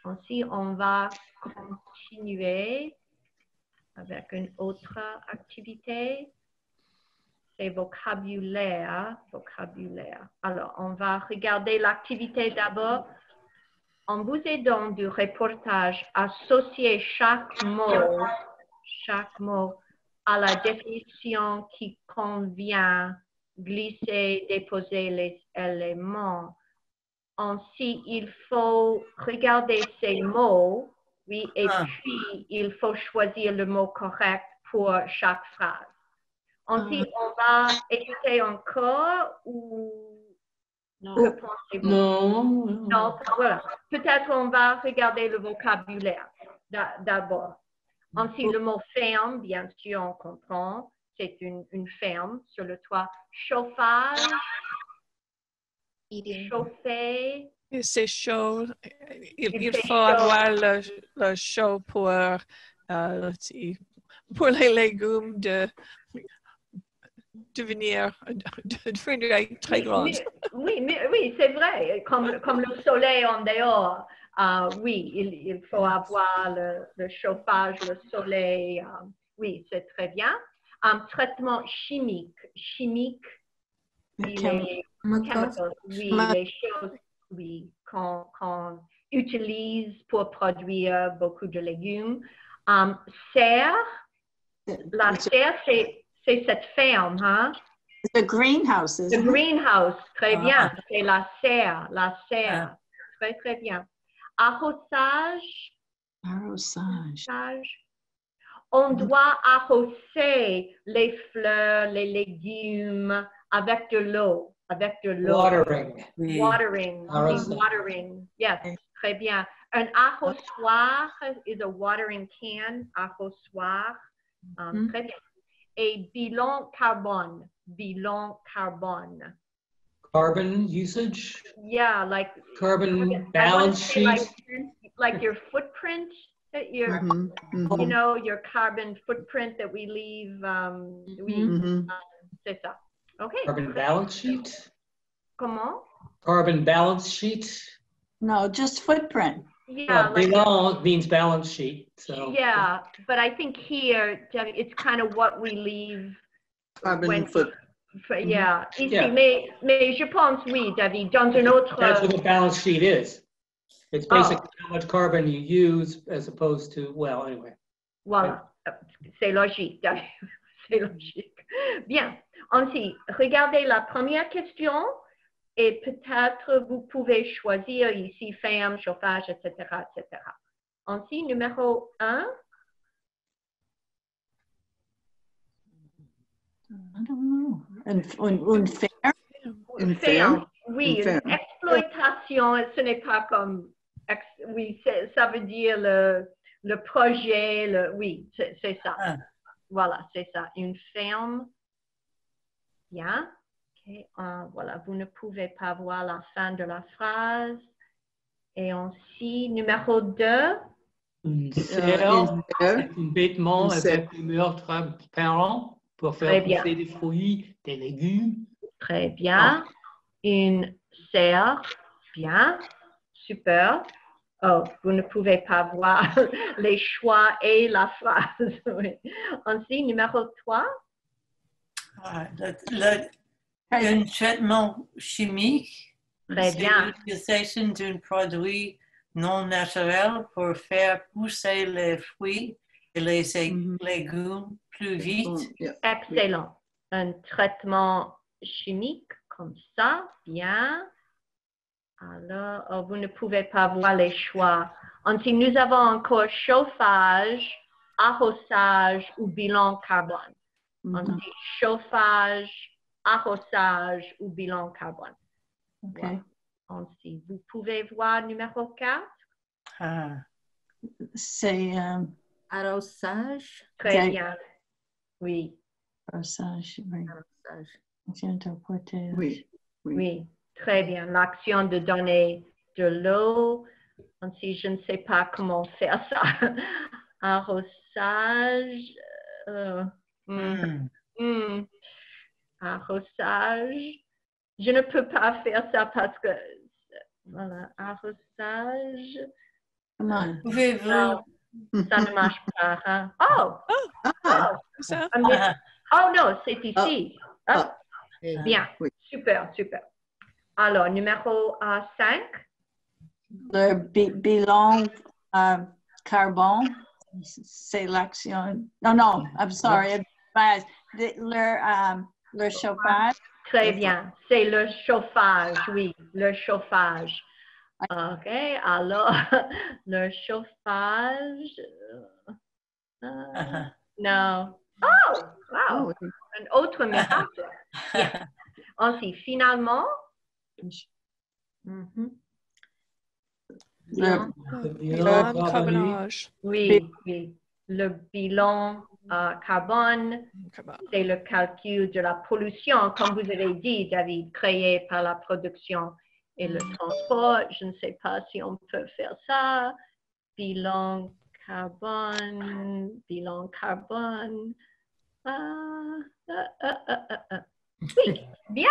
Ensuite, on va continuer avec une autre activité. C'est vocabulaire. Alors, on va regarder l'activité d'abord. En vous aidant du reportage, associez chaque mot à la définition qui convient, glisser, déposer les éléments. Ainsi, il faut regarder ces mots, oui, et puis il faut choisir le mot correct pour chaque phrase. Ensuite, on va écouter encore ou que pensez-vous? Non, voilà. Peut-être on va regarder le vocabulaire d'abord. Ensuite, le mot ferme, bien sûr, on comprend. C'est une ferme sur le toit. Chauffage. Chauffer. C'est chaud. Il faut avoir le chaud pour les légumes de devenir très grands. Oui, c'est vrai. Comme le soleil en dehors. Oui, il faut avoir le chauffage, le soleil. Oui, c'est très bien. Traitement chimique. Les chemicals, oui, les choses qu'on utilise pour produire beaucoup de légumes. Serre, la serre, c'est cette ferme, hein? The greenhouse. The greenhouse, très bien. C'est la serre. Très, très bien. Arrosage. On doit arroser les fleurs, les légumes avec de l'eau. Watering. Watering. Yes, très bien. Un arrosoir is a watering can. Arrosoir. Très bien. Et bilan carbone. Carbon usage? Yeah, like carbon balance sheet. Like your footprint. Your, you know, your carbon footprint that we leave. C'est ça. Okay. Carbon balance sheet? Comment? Carbon balance sheet? No, just footprint. Yeah. Bilan means balance sheet. So. Yeah, but I think here, it's kind of what we leave. Carbon footprint. Yeah. Ici, mais je pense, oui, David, dans un autre... That's what a balance sheet is. It's basically how much carbon you use as opposed to, well, anyway. Voilà, c'est logique, David. C'est logique. Bien. Ensuite, regardez la première question et peut-être vous pouvez choisir ici ferme, chauffage, etc., etc. Ensuite, numéro 1. I don't know. Une ferme? Oui, une exploitation, ce n'est pas comme... Oui, ça veut dire le projet, oui, c'est ça. Voilà, c'est ça, une ferme. Bien. Okay. Voilà, vous ne pouvez pas voir la fin de la phrase. Et ensuite, numéro 2. Une serre, c'est un vêtement avec une mur transparent pour faire pousser des fruits, des légumes. Très bien. Une serre. Bien. Super. Oh, vous ne pouvez pas voir les choix et la phrase. Oui. Ensuite, numéro 3. Un traitement chimique. Très bien. L'utilisation d'un produit non naturel pour faire pousser les fruits et les légumes plus vite. Excellent. Un traitement chimique comme ça. Bien. Alors, vous ne pouvez pas voir les choix. Ensuite, nous avons encore chauffage arrosage ou bilan carbone. On dit chauffage, arrosage ou bilan carbone. OK. Voilà. Vous pouvez voir numéro 4. C'est Arrosage. Très bien. Oui. arrosage, oui. Arrosage. Oui. Oui, très bien. L'action de donner de l'eau. Je ne sais pas comment faire ça. Arrosage. Arrosage. Je ne peux pas faire ça parce que, voilà, arrosage. Comment? Pouvez-vous? Ça ne marche pas. Hein? Oh! Ça? Oh non, c'est ici. Bien, super, super. Alors, numéro 5. Le bilan carbone, c'est l'action. Non, I'm sorry. Le chauffage. Très bien. C'est le chauffage, oui, le chauffage. OK, alors, le chauffage. Non. Oh, wow. Un autre miracle. Bien. Ensuite, finalement. Le bilan carbonique. Oui. Le bilan carbone, c'est le calcul de la pollution, comme vous avez dit, David, créé par la production et le transport. Je ne sais pas si on peut faire ça. Bilan carbone. Oui, bien.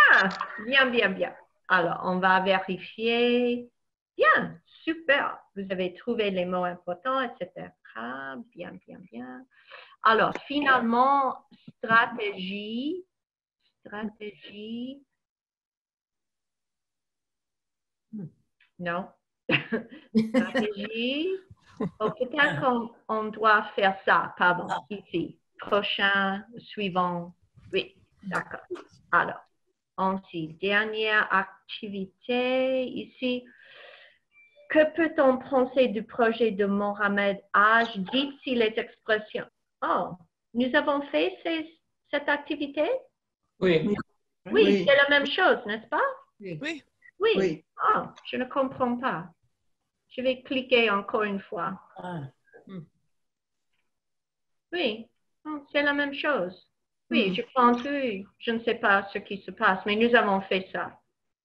Alors, on va vérifier. Bien, super. Vous avez trouvé les mots importants, etc. Bien. Alors, finalement, stratégie. Non. Stratégie. Oh, peut-être qu'on doit faire ça. Pardon, ici. Prochain, suivant. Oui, d'accord. Alors, ensuite, dernière activité ici. Que peut-on penser du projet de Mohamed Haj? Dites si les expressions. Oh, nous avons fait cette activité? Oui. Oui, c'est la même chose, n'est-ce pas? Oui. Oh, je ne comprends pas. Je vais cliquer encore une fois. Oui, c'est la même chose. Oui, je pense, oui, je ne sais pas ce qui se passe, mais nous avons fait ça.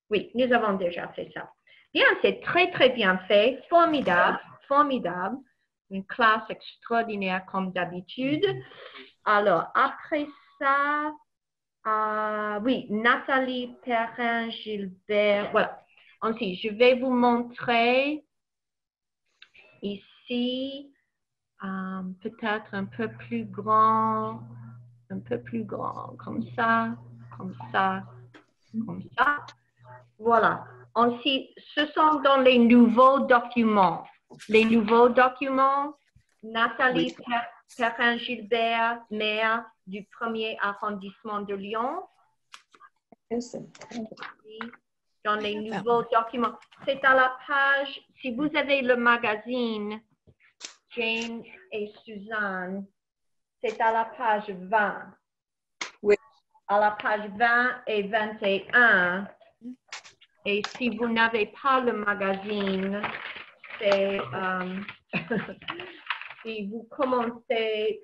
Oui, nous avons déjà fait ça. Bien, c'est très, très bien fait. Formidable. Une classe extraordinaire comme d'habitude. Alors, après ça, oui, Nathalie Perrin-Gilbert. Voilà. Ensuite, je vais vous montrer ici, peut-être un peu plus grand, comme ça. Voilà. Ensuite, ce sont dans les nouveaux documents. Nathalie Perrin-Gilbert, maire du 1er arrondissement de Lyon. Dans les nouveaux documents. C'est à la page, si vous avez le magazine Jane et Suzanne, c'est à la page 20. Oui. À la page 20 et 21. Et si vous n'avez pas le magazine, c'est si vous commencez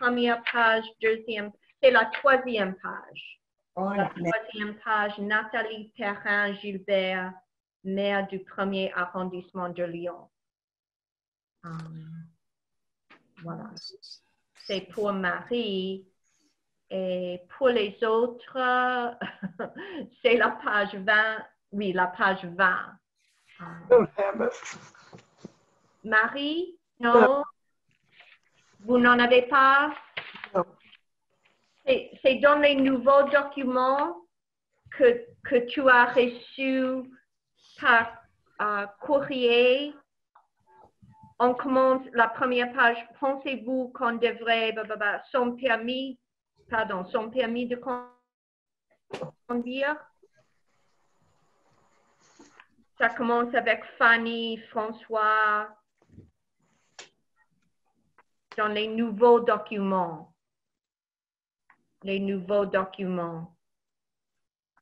première page, deuxième, c'est la 3e page. La 3e page, Nathalie Perrin-Gilbert, maire du 1er arrondissement de Lyon. Voilà. C'est pour Marie. Et pour les autres, c'est la page 20. Oui, la page 20. Marie, non? Vous n'en avez pas? Non. C'est dans les nouveaux documents que tu as reçus par courrier. On commence la première page. Pensez-vous qu'on devrait, son permis de conduire? Ça commence avec Fanny, François. dans les nouveaux documents. Les nouveaux documents.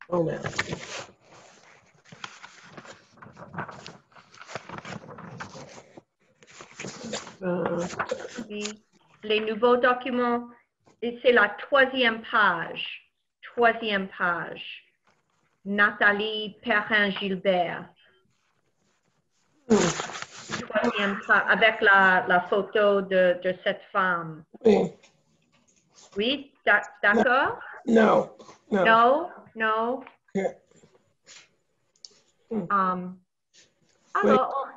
Moment. Oui. Les nouveaux documents, et c'est la troisième page. Troisième page. Nathalie Perrin-Gilbert. Troisième page, avec la photo de cette femme. Oui. Oui, d'accord? No. No, no. Yeah. Alors,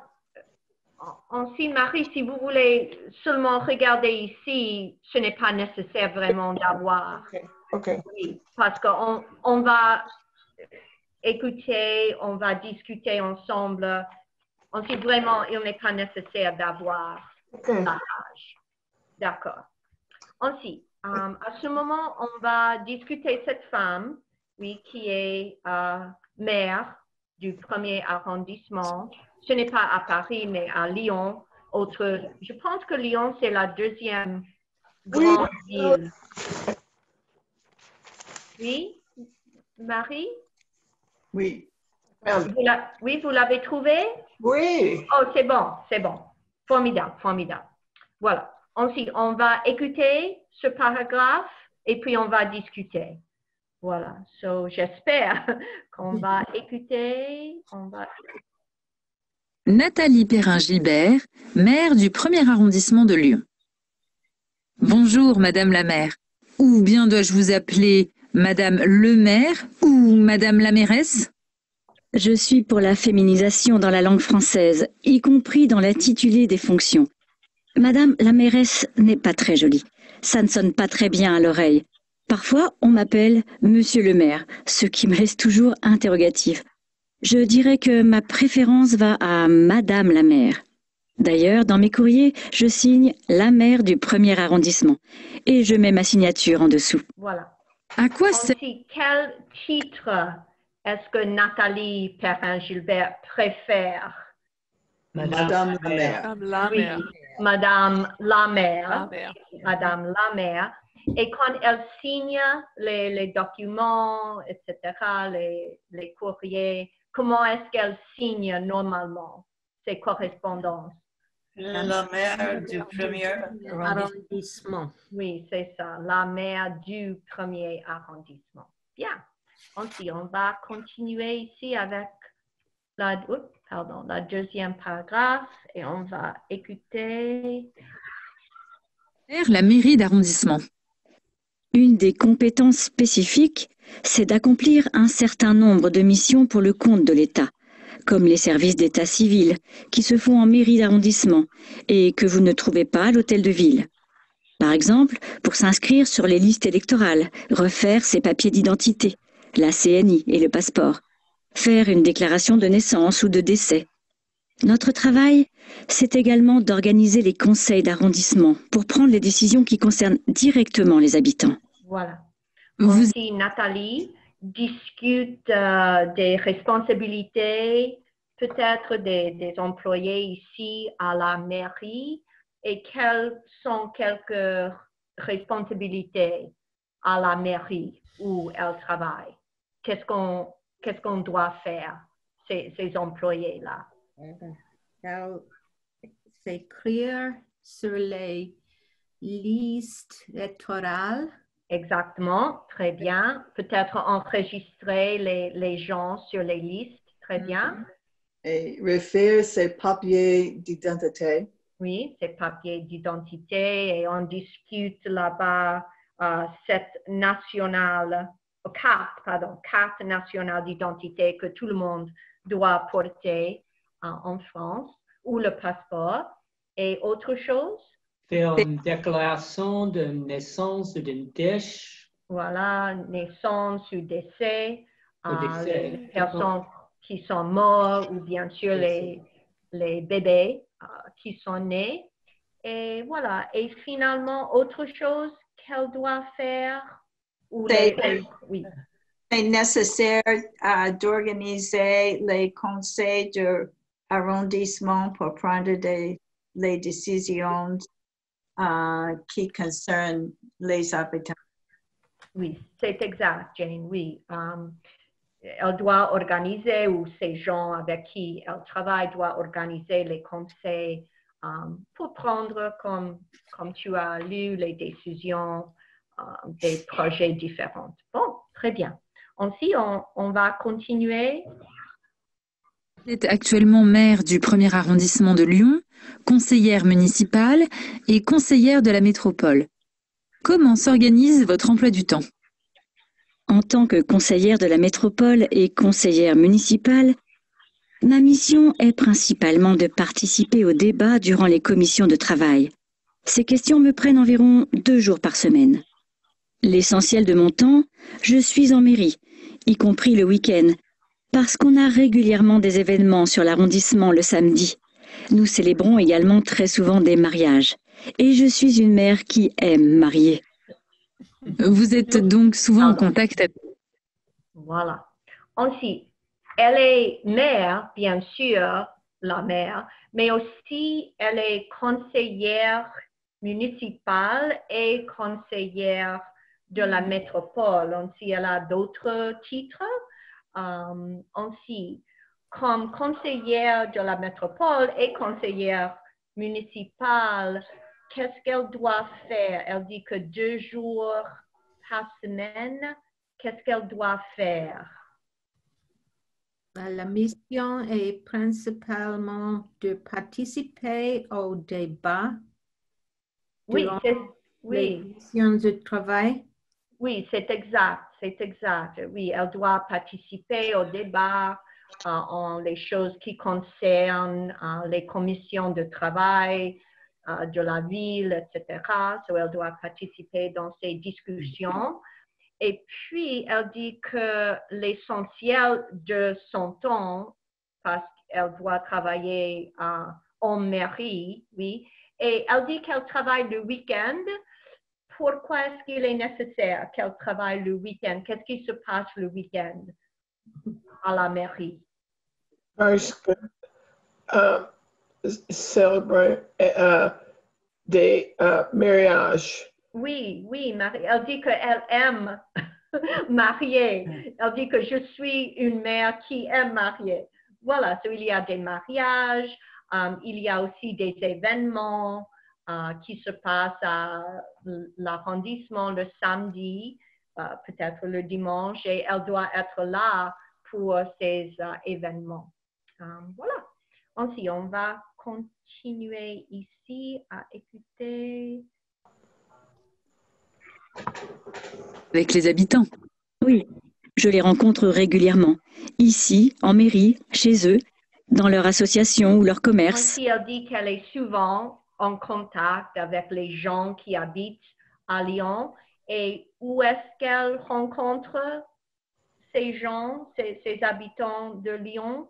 Marie, si vous voulez seulement regarder ici, ce n'est pas nécessaire vraiment d'avoir. Okay. Oui, parce qu'on va écouter, on va discuter ensemble. Ensuite, vraiment, il n'est pas nécessaire d'avoir la page. D'accord. Ensuite, à ce moment, on va discuter cette femme, oui, qui est maire du 1er arrondissement. Ce n'est pas à Paris, mais à Lyon. Je pense que Lyon, c'est la deuxième grande ville. Oui, Marie? Oui. Oui, vous l'avez trouvé? Oui. Oh, c'est bon. Formidable. Voilà. Ensuite, on va écouter ce paragraphe et puis on va discuter. Voilà. So, j'espère qu'on va écouter. Nathalie Perrin-Gilbert, maire du 1er arrondissement de Lyon. Bonjour, Madame la maire. Ou bien dois-je vous appeler Madame le maire ou Madame la mairesse? Je suis pour la féminisation dans la langue française, y compris dans l'intitulé des fonctions. Madame la mairesse n'est pas très jolie. Ça ne sonne pas très bien à l'oreille. Parfois, on m'appelle Monsieur le maire, ce qui me laisse toujours interrogative. Je dirais que ma préférence va à Madame la maire. D'ailleurs, dans mes courriers, je signe la maire du 1er arrondissement et je mets ma signature en dessous. Voilà. À quoi c'est? Quel titre est-ce que Nathalie Perrin-Gilbert préfère? Madame la maire. Oui, Madame la maire. Madame la maire. Et quand elle signe les documents, etc., les courriers, comment est-ce qu'elle signe normalement ces correspondances? La maire du 1er arrondissement. Oui, c'est ça, la maire du 1er arrondissement. Bien. Ensuite, on va continuer ici avec la deuxième paragraphe et on va écouter. La mairie d'arrondissement. Une des compétences spécifiques, c'est d'accomplir un certain nombre de missions pour le compte de l'État, comme les services d'état civil, qui se font en mairie d'arrondissement et que vous ne trouvez pas à l'hôtel de ville. Par exemple, pour s'inscrire sur les listes électorales, refaire ses papiers d'identité, la CNI et le passeport, faire une déclaration de naissance ou de décès. Notre travail, c'est également d'organiser les conseils d'arrondissement pour prendre les décisions qui concernent directement les habitants. Voilà. Aussi, Nathalie discute des responsabilités, peut-être des employés ici à la mairie et quelles sont quelques responsabilités à la mairie où elle travaille. Qu'est-ce qu'on doit faire, ces employés-là? S'écrire sur les listes électorales. Exactement, très bien. Peut-être enregistrer les gens sur les listes, très bien. Et refaire ses papiers d'identité. Oui, ces papiers d'identité et on discute là-bas cette carte nationale d'identité que tout le monde doit porter en France ou le passeport. Et autre chose? Faire une déclaration de naissance ou d'une décès. Voilà, naissance ou décès. Les personnes qui sont mortes ou bien sûr les bébés qui sont nés. Et voilà. Et finalement, autre chose qu'elle doit faire? Oui. C'est nécessaire d'organiser les conseils d'arrondissement pour prendre les décisions qui concerne les habitants. Oui, c'est exact, Jane, oui. Elle doit organiser, ou ces gens avec qui elle travaille doivent organiser les conseils pour prendre, comme tu as lu, les décisions des projets différents. Bon, très bien. Ensuite, on va continuer. Vous êtes actuellement maire du 1er arrondissement de Lyon, conseillère municipale et conseillère de la métropole. Comment s'organise votre emploi du temps? En tant que conseillère de la métropole et conseillère municipale, ma mission est principalement de participer aux débats durant les commissions de travail. Ces questions me prennent environ 2 jours par semaine. L'essentiel de mon temps, je suis en mairie, y compris le week-end, parce qu'on a régulièrement des événements sur l'arrondissement le samedi. Nous célébrons également très souvent des mariages, et je suis une mère qui aime marier. Vous êtes donc souvent en contact avec... Voilà. Ensuite, elle est maire, bien sûr, la maire, mais aussi elle est conseillère municipale et conseillère de la métropole. Ensuite, elle a d'autres titres. Ensuite, comme conseillère de la métropole et conseillère municipale, qu'est-ce qu'elle doit faire? Elle dit que 2 jours par semaine, qu'est-ce qu'elle doit faire? La mission est principalement de participer au débat durant les missions de travail. Oui, c'est exact, c'est exact. Oui, elle doit participer au débat en les choses qui concernent les commissions de travail de la ville, etc. So, elle doit participer dans ces discussions. Et puis, elle dit que l'essentiel de son temps, parce qu'elle doit travailler en mairie, oui, et elle dit qu'elle travaille le week-end. Pourquoi est-ce qu'il est nécessaire qu'elle travaille le week-end? Qu'est-ce qui se passe le week-end à la mairie? Parce que célébrer des mariages. Oui, oui, elle dit qu'elle aime marier. Elle dit que je suis une mère qui aime marier. Voilà, so, il y a des mariages, il y a aussi des événements qui se passent à l'arrondissement le samedi, peut-être le dimanche, et elle doit être là pour ces événements. Voilà. Ensuite, on va continuer ici à écouter. Avec les habitants? Oui, je les rencontre régulièrement, ici, en mairie, chez eux, dans leur association ou leur commerce. Ensuite, elle dit qu'elle est souvent en contact avec les gens qui habitent à Lyon. Et où est-ce qu'elle rencontre ces gens, ces habitants de Lyon?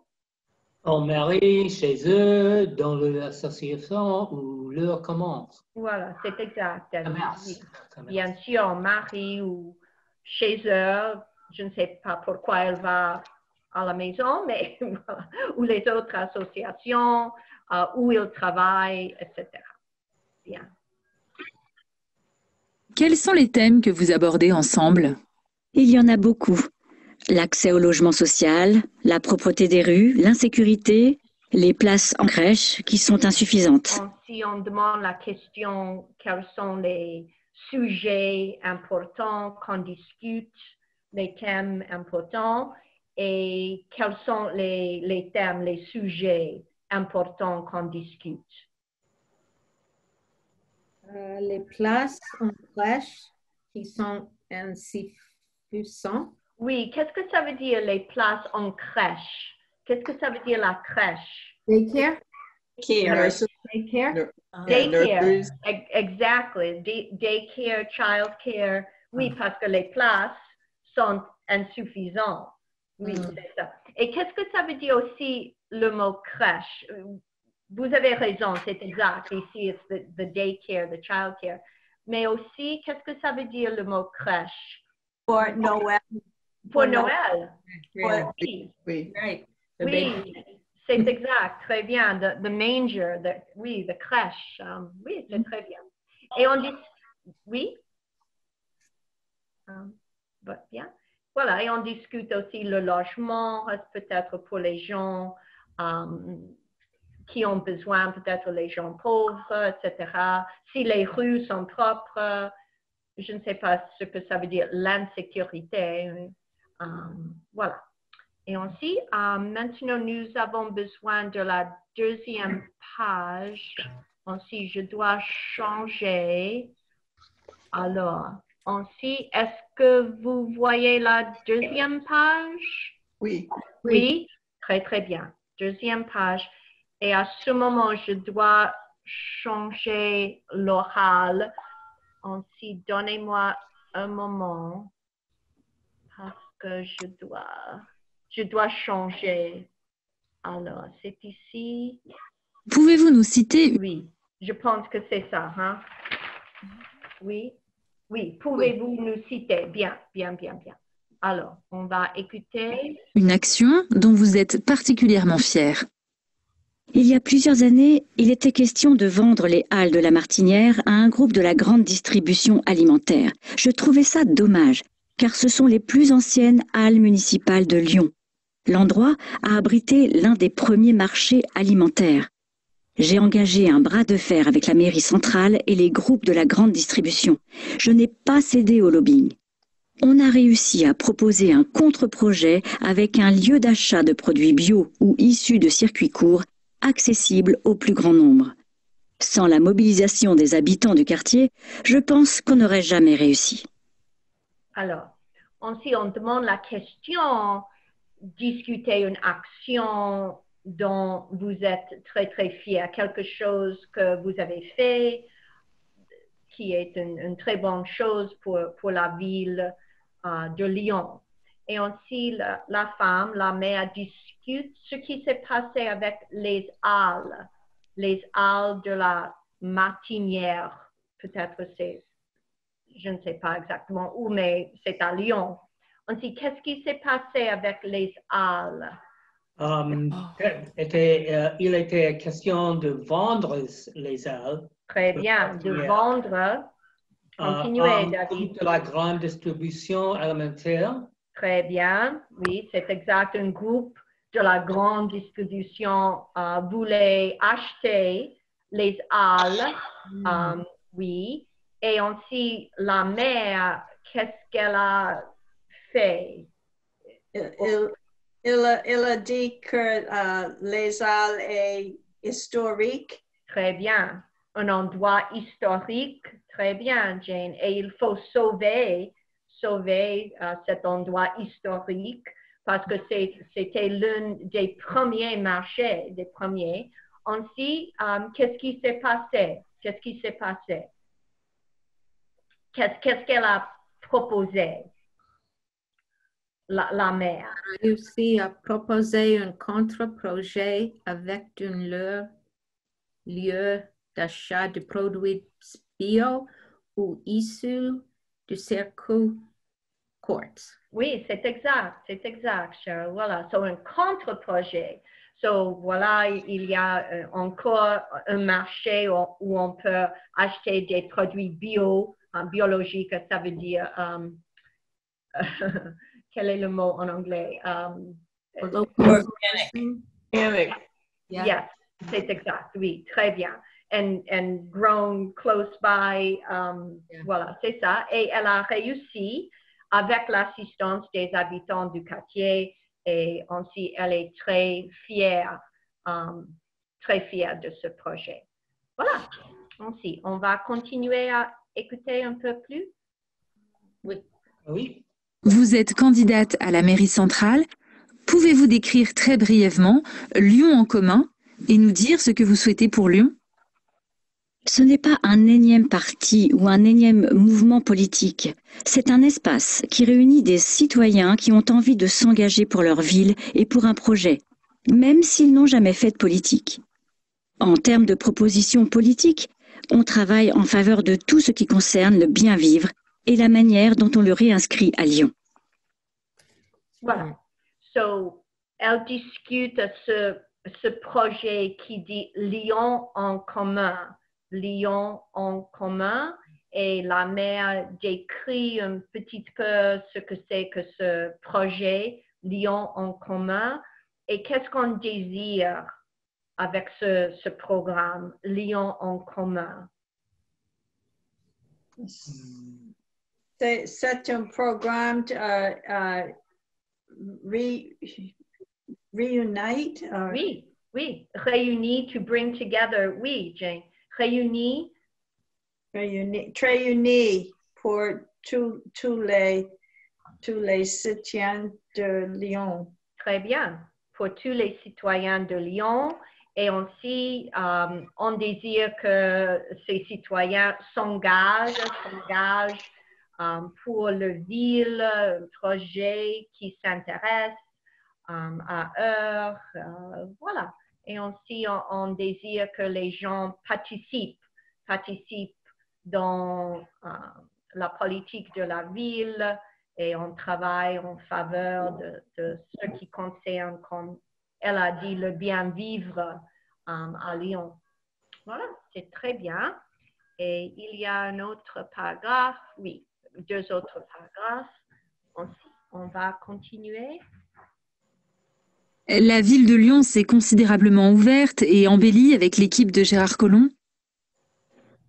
En mairie, chez eux, dans l'association ou leur commerce. Voilà, c'est exact. Bien sûr, en mairie ou chez eux, je ne sais pas pourquoi elle va à la maison, mais voilà, ou les autres associations, où ils travaillent, etc. Bien. Quels sont les thèmes que vous abordez ensemble? Il y en a beaucoup. L'accès au logement social, la propreté des rues, l'insécurité, les places en crèche qui sont insuffisantes. Si on demande la question, quels sont les sujets importants qu'on discute, les thèmes importants, et quels sont les thèmes, les sujets importants qu'on discute? Les places en crèche qui sont insuffisantes. Oui, qu'est-ce que ça veut dire les places en crèche? Qu'est-ce que ça veut dire la crèche? Daycare? Daycare? Daycare, exactly. Daycare, childcare. Oui, parce que les places sont insuffisantes. Oui, c'est ça. Et qu'est-ce que ça veut dire aussi le mot crèche? Vous avez raison, c'est exact. Ici, c'est the daycare, the childcare. Mais aussi, qu'est-ce que ça veut dire le mot crèche? Pour Noël. Pour Noël. Oui. Oui, c'est exact. Très bien. The manger, oui, the crèche. Oui, c'est très bien. et on dit, oui, bien. Voilà, et on discute aussi le logement, peut-être pour les gens qui ont besoin, peut-être les gens pauvres, etc. Si les rues sont propres, je ne sais pas ce que ça veut dire, l'insécurité. Voilà. Et aussi, maintenant, nous avons besoin de la deuxième page. Aussi, je dois changer. Alors, aussi, est-ce que vous voyez la deuxième page? Oui. Oui, très, très bien. Deuxième page. Et à ce moment, je dois changer l'oral. Aussi, donnez-moi un moment parce que je dois changer. Alors, c'est ici. Pouvez-vous nous citer... Oui, je pense que c'est ça. Hein? Oui, oui. Pouvez-vous nous citer? Bien, bien, bien, bien. Alors, on va écouter. Une action dont vous êtes particulièrement fier. Il y a plusieurs années, il était question de vendre les halles de la Martinière à un groupe de la grande distribution alimentaire. Je trouvais ça dommage, car ce sont les plus anciennes halles municipales de Lyon. L'endroit a abrité l'un des premiers marchés alimentaires. J'ai engagé un bras de fer avec la mairie centrale et les groupes de la grande distribution. Je n'ai pas cédé au lobbying. On a réussi à proposer un contre-projet avec un lieu d'achat de produits bio ou issus de circuits courts accessible au plus grand nombre. Sans la mobilisation des habitants du quartier, je pense qu'on n'aurait jamais réussi. Alors, si on demande la question, discuter une action dont vous êtes très, très fier, quelque chose que vous avez fait, qui est une très bonne chose pour la ville de Lyon. Et aussi, la femme, la mère, discute ce qui s'est passé avec les halles de la Martinière. Peut-être c'est, je ne sais pas exactement où, mais c'est à Lyon. On dit, qu'est-ce qui s'est passé avec les halles? Il était question de vendre les halles. Très bien, de vendre. Continuez, David. De la grande distribution alimentaire. Très bien, oui, c'est exact. Un groupe de la grande distribution voulait acheter les halles, oui. Et aussi, la mère, qu'est-ce qu'elle a fait? Il a dit que les halles est historique. Très bien. Un endroit historique. Très bien, Jane. Et il faut sauver cet endroit historique parce que c'était l'un des premiers marchés, des premiers. Ensuite, qu'est-ce qui s'est passé? Qu'est-ce qui s'est passé? Qu'est-ce qu'elle a proposé, la mère? Elle a réussi à proposer un contre-projet avec un lieu d'achat de produits bio ou issus du circuit court. Oui, c'est exact, Cheryl. Voilà, so un contre-projet. So, voilà, il y a encore un marché où on peut acheter des produits biologiques, ça veut dire, quel est le mot en anglais? Organic. Yes, c'est exact, oui, très bien. And grown close by, voilà, c'est ça. Et elle a réussi avec l'assistance des habitants du quartier et aussi elle est très fière de ce projet. Voilà, aussi, on va continuer à écouter un peu plus. Oui. Vous êtes candidate à la mairie centrale. Pouvez-vous décrire très brièvement Lyon en commun et nous dire ce que vous souhaitez pour Lyon? Ce n'est pas un énième parti ou un énième mouvement politique. C'est un espace qui réunit des citoyens qui ont envie de s'engager pour leur ville et pour un projet, même s'ils n'ont jamais fait de politique. En termes de propositions politiques, on travaille en faveur de tout ce qui concerne le bien vivre et la manière dont on le réinscrit à Lyon. Voilà. So, elle discute ce projet qui dit Lyon en commun. Lyon en commun. Et la maire décrit un petit peu ce que c'est que ce projet Lyon en commun et qu'est-ce qu'on désire avec ce programme Lyon en commun. C'est un programme reunite. Oui, réunir, to bring together. Oui, Jane, réunir pour tous les citoyens de Lyon. Très bien, pour tous les citoyens de Lyon. Et aussi, on désire que ces citoyens s'engagent pour le ville, un projet qui s'intéresse à eux. Voilà. Et aussi, on désire que les gens participent dans la politique de la ville et on travaille en faveur de ce qui concerne, comme elle a dit, le bien vivre à Lyon. Voilà, c'est très bien. Et il y a un autre paragraphe, oui, 2 autres paragraphes. On va continuer. La ville de Lyon s'est considérablement ouverte et embellie avec l'équipe de Gérard Collomb.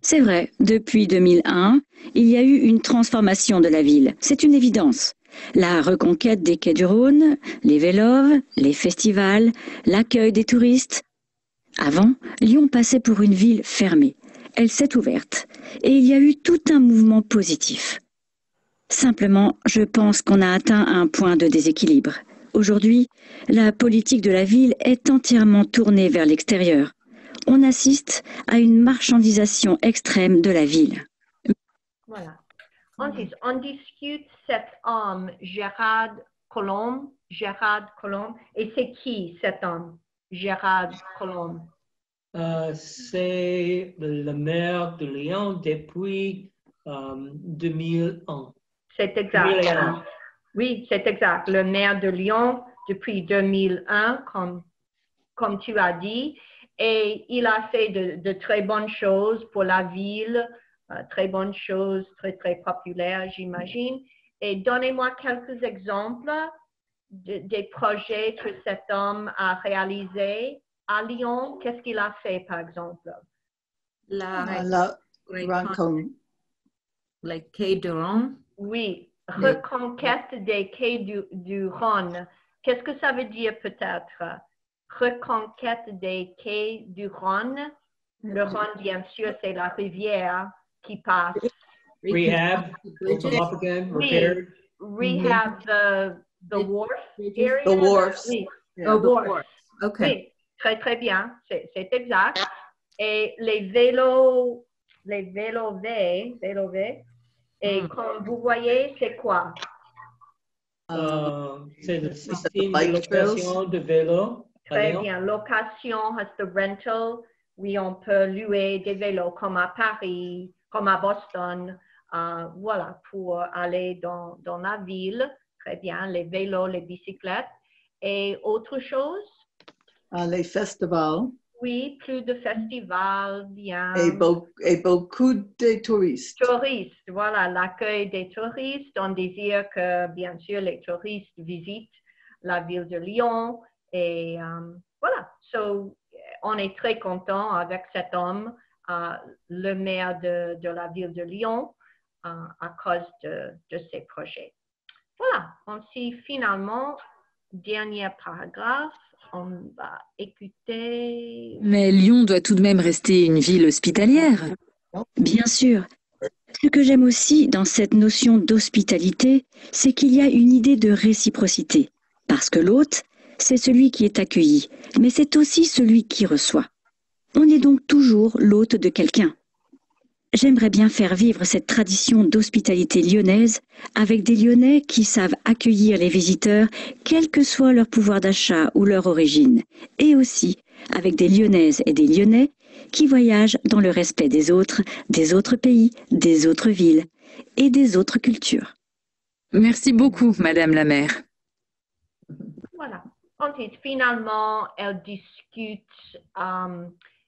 C'est vrai, depuis 2001, il y a eu une transformation de la ville, c'est une évidence. La reconquête des quais du Rhône, les vélos, les festivals, l'accueil des touristes. Avant, Lyon passait pour une ville fermée. Elle s'est ouverte et il y a eu tout un mouvement positif. Simplement, je pense qu'on a atteint un point de déséquilibre. Aujourd'hui, la politique de la ville est entièrement tournée vers l'extérieur. On assiste à une marchandisation extrême de la ville. Voilà. On discute cet homme, Gérard Collomb. Et c'est qui cet homme, Gérard Collomb? C'est le maire de Lyon depuis 2001. C'est exact. 2001. Oui, c'est exact. Le maire de Lyon depuis 2001, comme tu as dit. Et il a fait de très bonnes choses pour la ville, très bonnes choses, très, très populaires, j'imagine. Et donnez-moi quelques exemples des projets que cet homme a réalisés à Lyon. Qu'est-ce qu'il a fait, par exemple? La rencontre. Les quais du Rhône? Oui, reconquête des quais du Rhône. Qu'est-ce que ça veut dire peut-être? Reconquête des quais du Rhône. Le Rhône, bien sûr, c'est la rivière qui passe. Rehab, open up again, repaired. Rehab the wharf area. The wharfs. Oui, Yeah. the wharf. Okay. Oui, très, très bien. C'est exact. Et les vélos et comme vous voyez, c'est quoi? C'est le système de location de vélos. Très bien. Location, has the rental. Oui, on peut louer des vélos comme à Paris, comme à Boston. Voilà, pour aller dans la ville. Très bien. Les vélos, les bicyclettes. Et autre chose? Les festivals. Oui, plus de festivals, bien. Et beaucoup de touristes. Touristes, voilà, l'accueil des touristes. On désire que, bien sûr, les touristes visitent la ville de Lyon. Et voilà, so, on est très content avec cet homme, le maire de la ville de Lyon, à cause de ses projets. Voilà, ensuite, finalement, dernier paragraphe, on va écouter. Mais Lyon doit tout de même rester une ville hospitalière. Bien sûr. Ce que j'aime aussi dans cette notion d'hospitalité, c'est qu'il y a une idée de réciprocité. Parce que l'hôte, c'est celui qui est accueilli, mais c'est aussi celui qui reçoit. On est donc toujours l'hôte de quelqu'un. J'aimerais bien faire vivre cette tradition d'hospitalité lyonnaise avec des Lyonnais qui savent accueillir les visiteurs, quel que soit leur pouvoir d'achat ou leur origine, et aussi avec des Lyonnaises et des Lyonnais qui voyagent dans le respect des autres pays, des autres villes et des autres cultures. Merci beaucoup, Madame la maire. Voilà. Ensuite, finalement, elle discute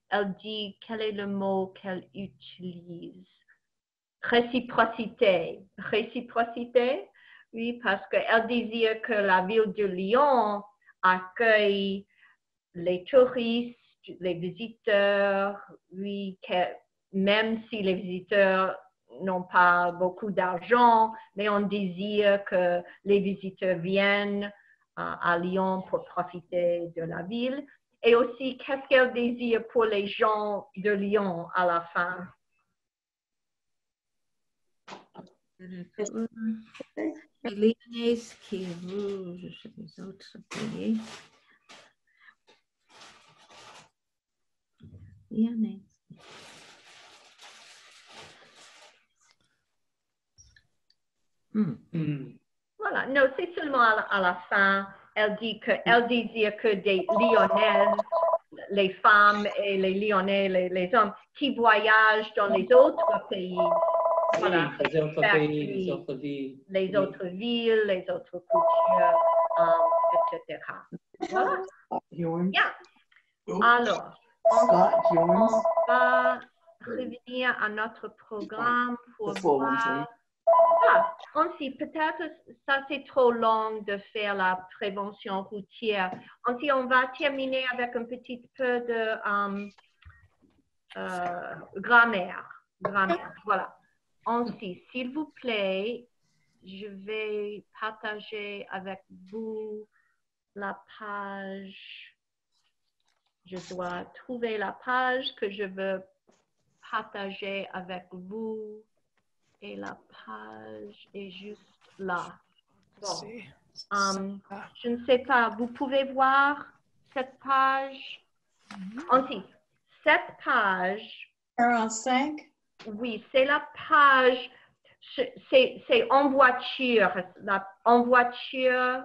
elle dit, quel est le mot qu'elle utilise? Réciprocité. Réciprocité? Oui, parce qu'elle désire que la ville de Lyon accueille les touristes, les visiteurs, oui, même si les visiteurs n'ont pas beaucoup d'argent, mais on désire que les visiteurs viennent à Lyon pour profiter de la ville. Et aussi, qu'est-ce qu'elle désire pour les gens de Lyon à la fin? Les Lyonnais qui vous, je sais les autres pays. Lyonnais. Voilà, non, c'est seulement à la fin, elle dit qu'elle désire que des Lyonnaises, les femmes et les Lyonnais, les hommes, qui voyagent dans les autres pays. Voilà, Oui, les autres pays, les autres villes. Les autres villes, les autres cultures, etc. Voilà. Bien. Alors, on va revenir à notre programme pour voir. Ensuite, peut-être ça c'est trop long de faire la prévention routière. Ensuite, on va terminer avec un petit peu de grammaire. Voilà. Ensuite, s'il vous plaît, je vais partager avec vous la page. Je dois trouver la page que je veux partager avec vous. Et la page est juste là. Bon. Je ne sais pas, vous pouvez voir cette page? Ensuite, cette page. 45? Oui, c'est la page, c'est en voiture. En voiture,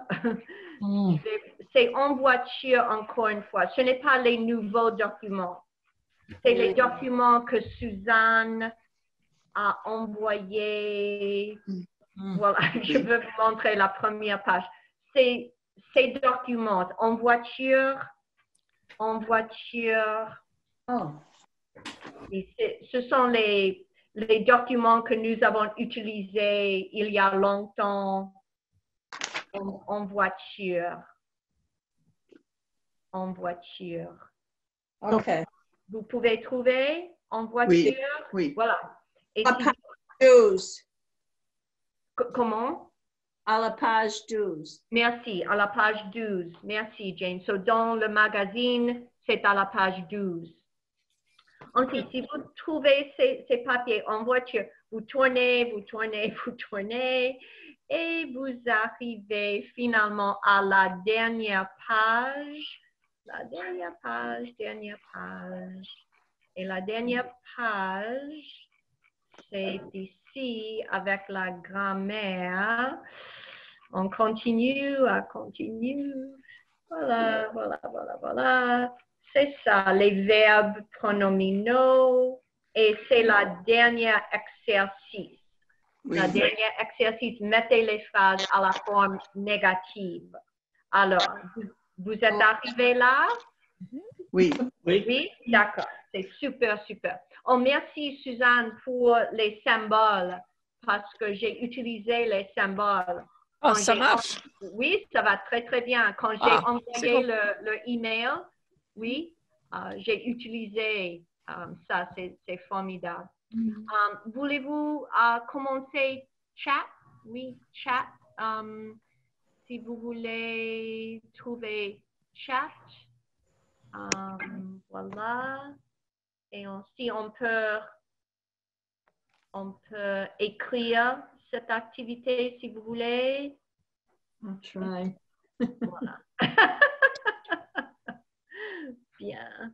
c'est en voiture encore une fois. Ce n'est pas les nouveaux documents. C'est les documents que Suzanne a envoyé. Voilà, je veux vous montrer la première page. Ces documents en voiture. Et ce sont les documents que nous avons utilisés il y a longtemps en voiture. En voiture. OK. Vous pouvez trouver en voiture? Oui. Voilà. Et à la page 12. Comment? À la page 12. Merci, à la page 12. Merci, Jane. So, dans le magazine, c'est à la page 12. Ensuite, si vous trouvez ces papiers en voiture, vous tournez, et vous arrivez finalement à la dernière page. La dernière page. Et la dernière page, c'est ici avec la grammaire. On continue. Voilà. C'est ça, les verbes pronominaux. Et c'est la dernière exercice. Oui. La dernière exercice, mettez les phrases à la forme négative. Alors, vous êtes arrivé là? Oui. Oui, d'accord. C'est super. Oh, merci Suzanne pour les symboles parce que j'ai utilisé les symboles. Oh, ça marche. Oui, ça va très bien. Quand j'ai envoyé le email, oui, j'ai utilisé ça. C'est formidable. Voulez-vous commencer chat? Oui, chat. Si vous voulez trouver chat. Voilà. Et aussi, on peut écrire cette activité si vous voulez. I'll try. Voilà. Bien.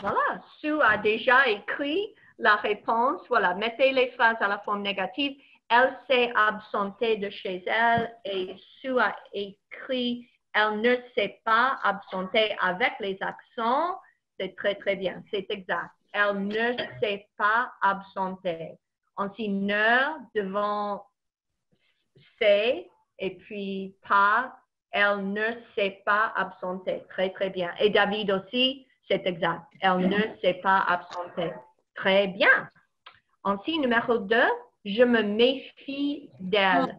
Voilà, Sue a déjà écrit la réponse. Voilà, mettez les phrases à la forme négative. Elle s'est absentée de chez elle et Sue a écrit Elle ne s'est pas absentée avec les accents. C'est très, très bien. C'est exact. Elle ne s'est pas absentée. On dit ne devant c'est et puis pas. Elle ne s'est pas absentée. Très, très bien. Et David aussi, c'est exact. Elle ne s'est pas absentée. Très bien. Ensuite, numéro 2, je me méfie d'elle.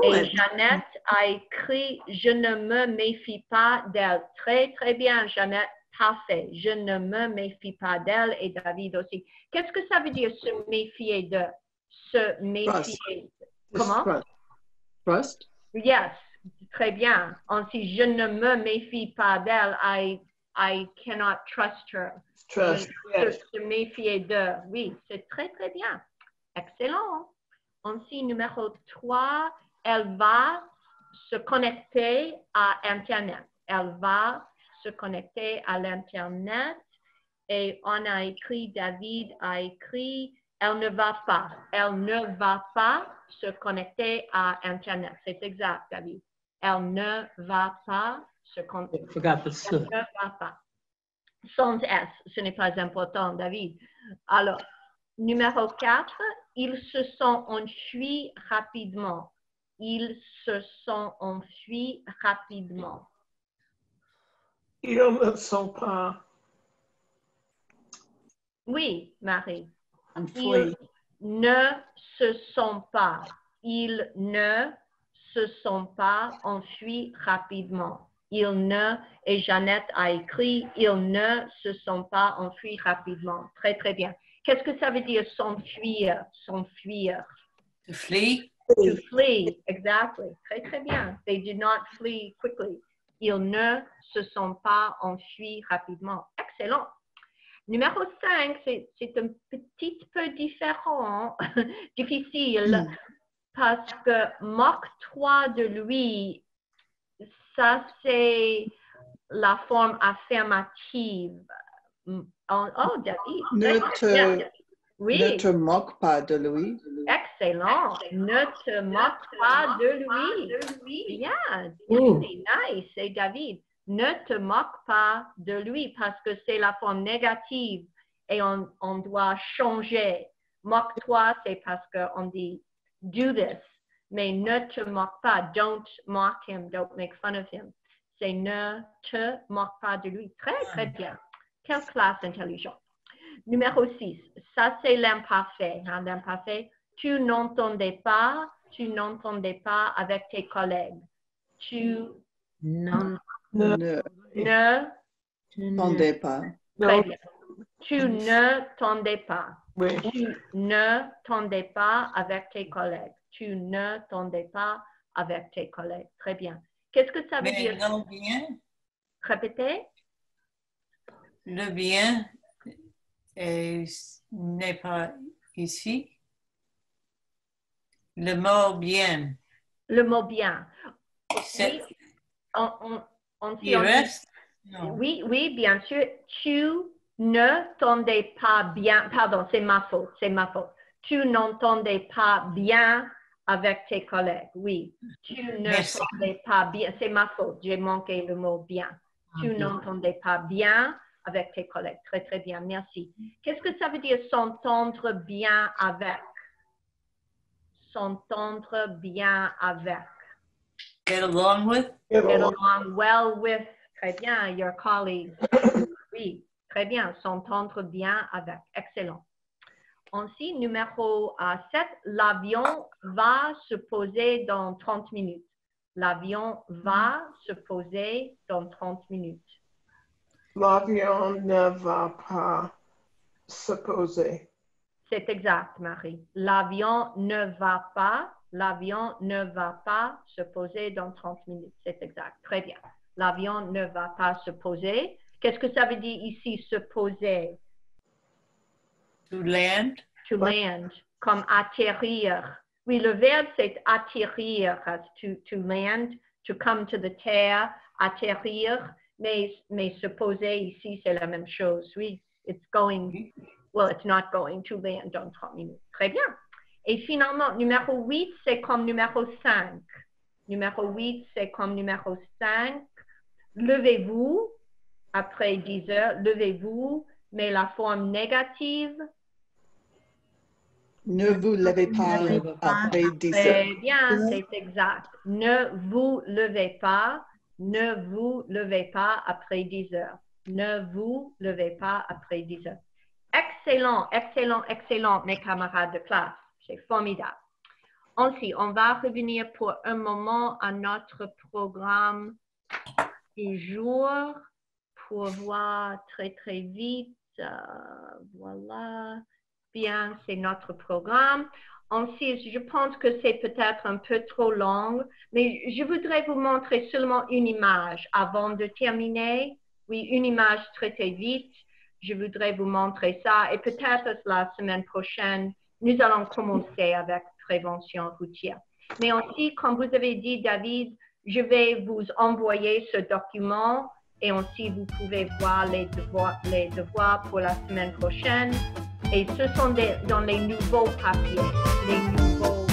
Et Jeannette a écrit « Je ne me méfie pas d'elle ». Très, très bien, Jeannette, parfait. Je ne me méfie pas d'elle et David aussi. Qu'est-ce que ça veut dire se méfier de? Se méfier. Comment? Trust. Yes, très bien. Ensuite, je ne me méfie pas d'elle. I cannot trust her. Trust, yes. Se méfier de. Oui, c'est très, très bien. Excellent. Ensuite, numéro 3, elle va se connecter à Internet. Elle va se connecter à l'Internet. Et on a écrit, David a écrit, elle ne va pas. Elle ne va pas se connecter à Internet. C'est exact, David. Elle ne va pas se connecter. Elle ne va pas. Sans S, ce n'est pas important, David. Alors, numéro 4, ils se sont enfuis rapidement. Ils se sont enfuis rapidement. Ils ne sont pas. Oui, Marie. Enfuis. Ils ne se sont pas. Ils ne se sont pas enfuis rapidement. Ils ne, et Jeannette a écrit, ils ne se sont pas enfuis rapidement. Très, très bien. Qu'est-ce que ça veut dire s'enfuir? S'enfuir. To flee. To flee, exactly. Très, très bien. They did not flee quickly. Ils ne se sont pas enfuis rapidement. Excellent. Numéro 5, c'est un petit peu différent, difficile, parce que moque-toi de lui, ça c'est la forme affirmative. Oh, David. Ne te moque pas de lui. Excellent. Ne te moque pas de lui. Yeah, really nice. Et David, ne te moque pas de lui parce que c'est la forme négative et on doit changer. Moque-toi, c'est parce qu'on dit do this. Mais ne te moque pas. Don't mock him. Don't make fun of him. C'est ne te moque pas de lui. Très, très bien. Quelle classe intelligente. Numéro 6, ça c'est l'imparfait. Hein, l'imparfait, tu n'entendais pas avec tes collègues. Tu n'entendais pas. Très bien. Tu ne t'entendais pas. Oui. Tu ne t'entendais pas avec tes collègues. Tu ne t'entendais pas avec tes collègues. Très bien. Qu'est-ce que ça veut dire? Non, bien. Répétez. Le bien n'est pas ici. Le mot bien. Le mot bien. C'est- Il reste? Non. Oui, bien sûr. Tu ne t'entendais pas bien. Pardon, c'est ma faute. Tu n'entendais pas bien avec tes collègues. Oui. Tu ne t'entendais pas bien. C'est ma faute. J'ai manqué le mot bien. Tu n'entendais pas bien avec tes collègues. Très, très bien. Merci. Qu'est-ce que ça veut dire s'entendre bien avec? S'entendre bien avec. Get along with? Get along well with. Très bien, your colleagues. Oui, très bien. S'entendre bien avec. Excellent. Ensuite, numéro 7, l'avion va se poser dans 30 minutes. L'avion va se poser dans 30 minutes. L'avion ne va pas se poser. C'est exact, Marie. L'avion ne va pas se poser dans 30 minutes. C'est exact. Très bien. L'avion ne va pas se poser. Qu'est-ce que ça veut dire ici, se poser? To land. To land, comme atterrir. Oui, le verbe, c'est atterrir, to land, to come to the terre, atterrir. Mais se poser ici, c'est la même chose. Oui, it's going, well, it's not going to land dans 30 minutes. Très bien. Et finalement, numéro 8, c'est comme numéro 5. Numéro 8, c'est comme numéro 5. Levez-vous après 10 heures. Levez-vous, mais la forme négative. Ne vous levez pas après 10 heures. Très bien, c'est exact. Ne vous levez pas. Ne vous levez pas après 10 heures. Ne vous levez pas après 10 heures. Excellent, excellent, excellent, mes camarades de classe. C'est formidable. Ensuite, on va revenir pour un moment à notre programme du jour pour voir très, très vite. Voilà. Bien, c'est notre programme. Ensuite, je pense que c'est peut-être un peu trop long, mais je voudrais vous montrer seulement une image avant de terminer. Oui, une image très, très vite. Je voudrais vous montrer ça et peut-être la semaine prochaine, nous allons commencer avec prévention routière. Mais aussi, comme vous avez dit, David, je vais vous envoyer ce document et aussi vous pouvez voir les devoirs pour la semaine prochaine. Et ce sont dans les nouveaux papiers, les nouveaux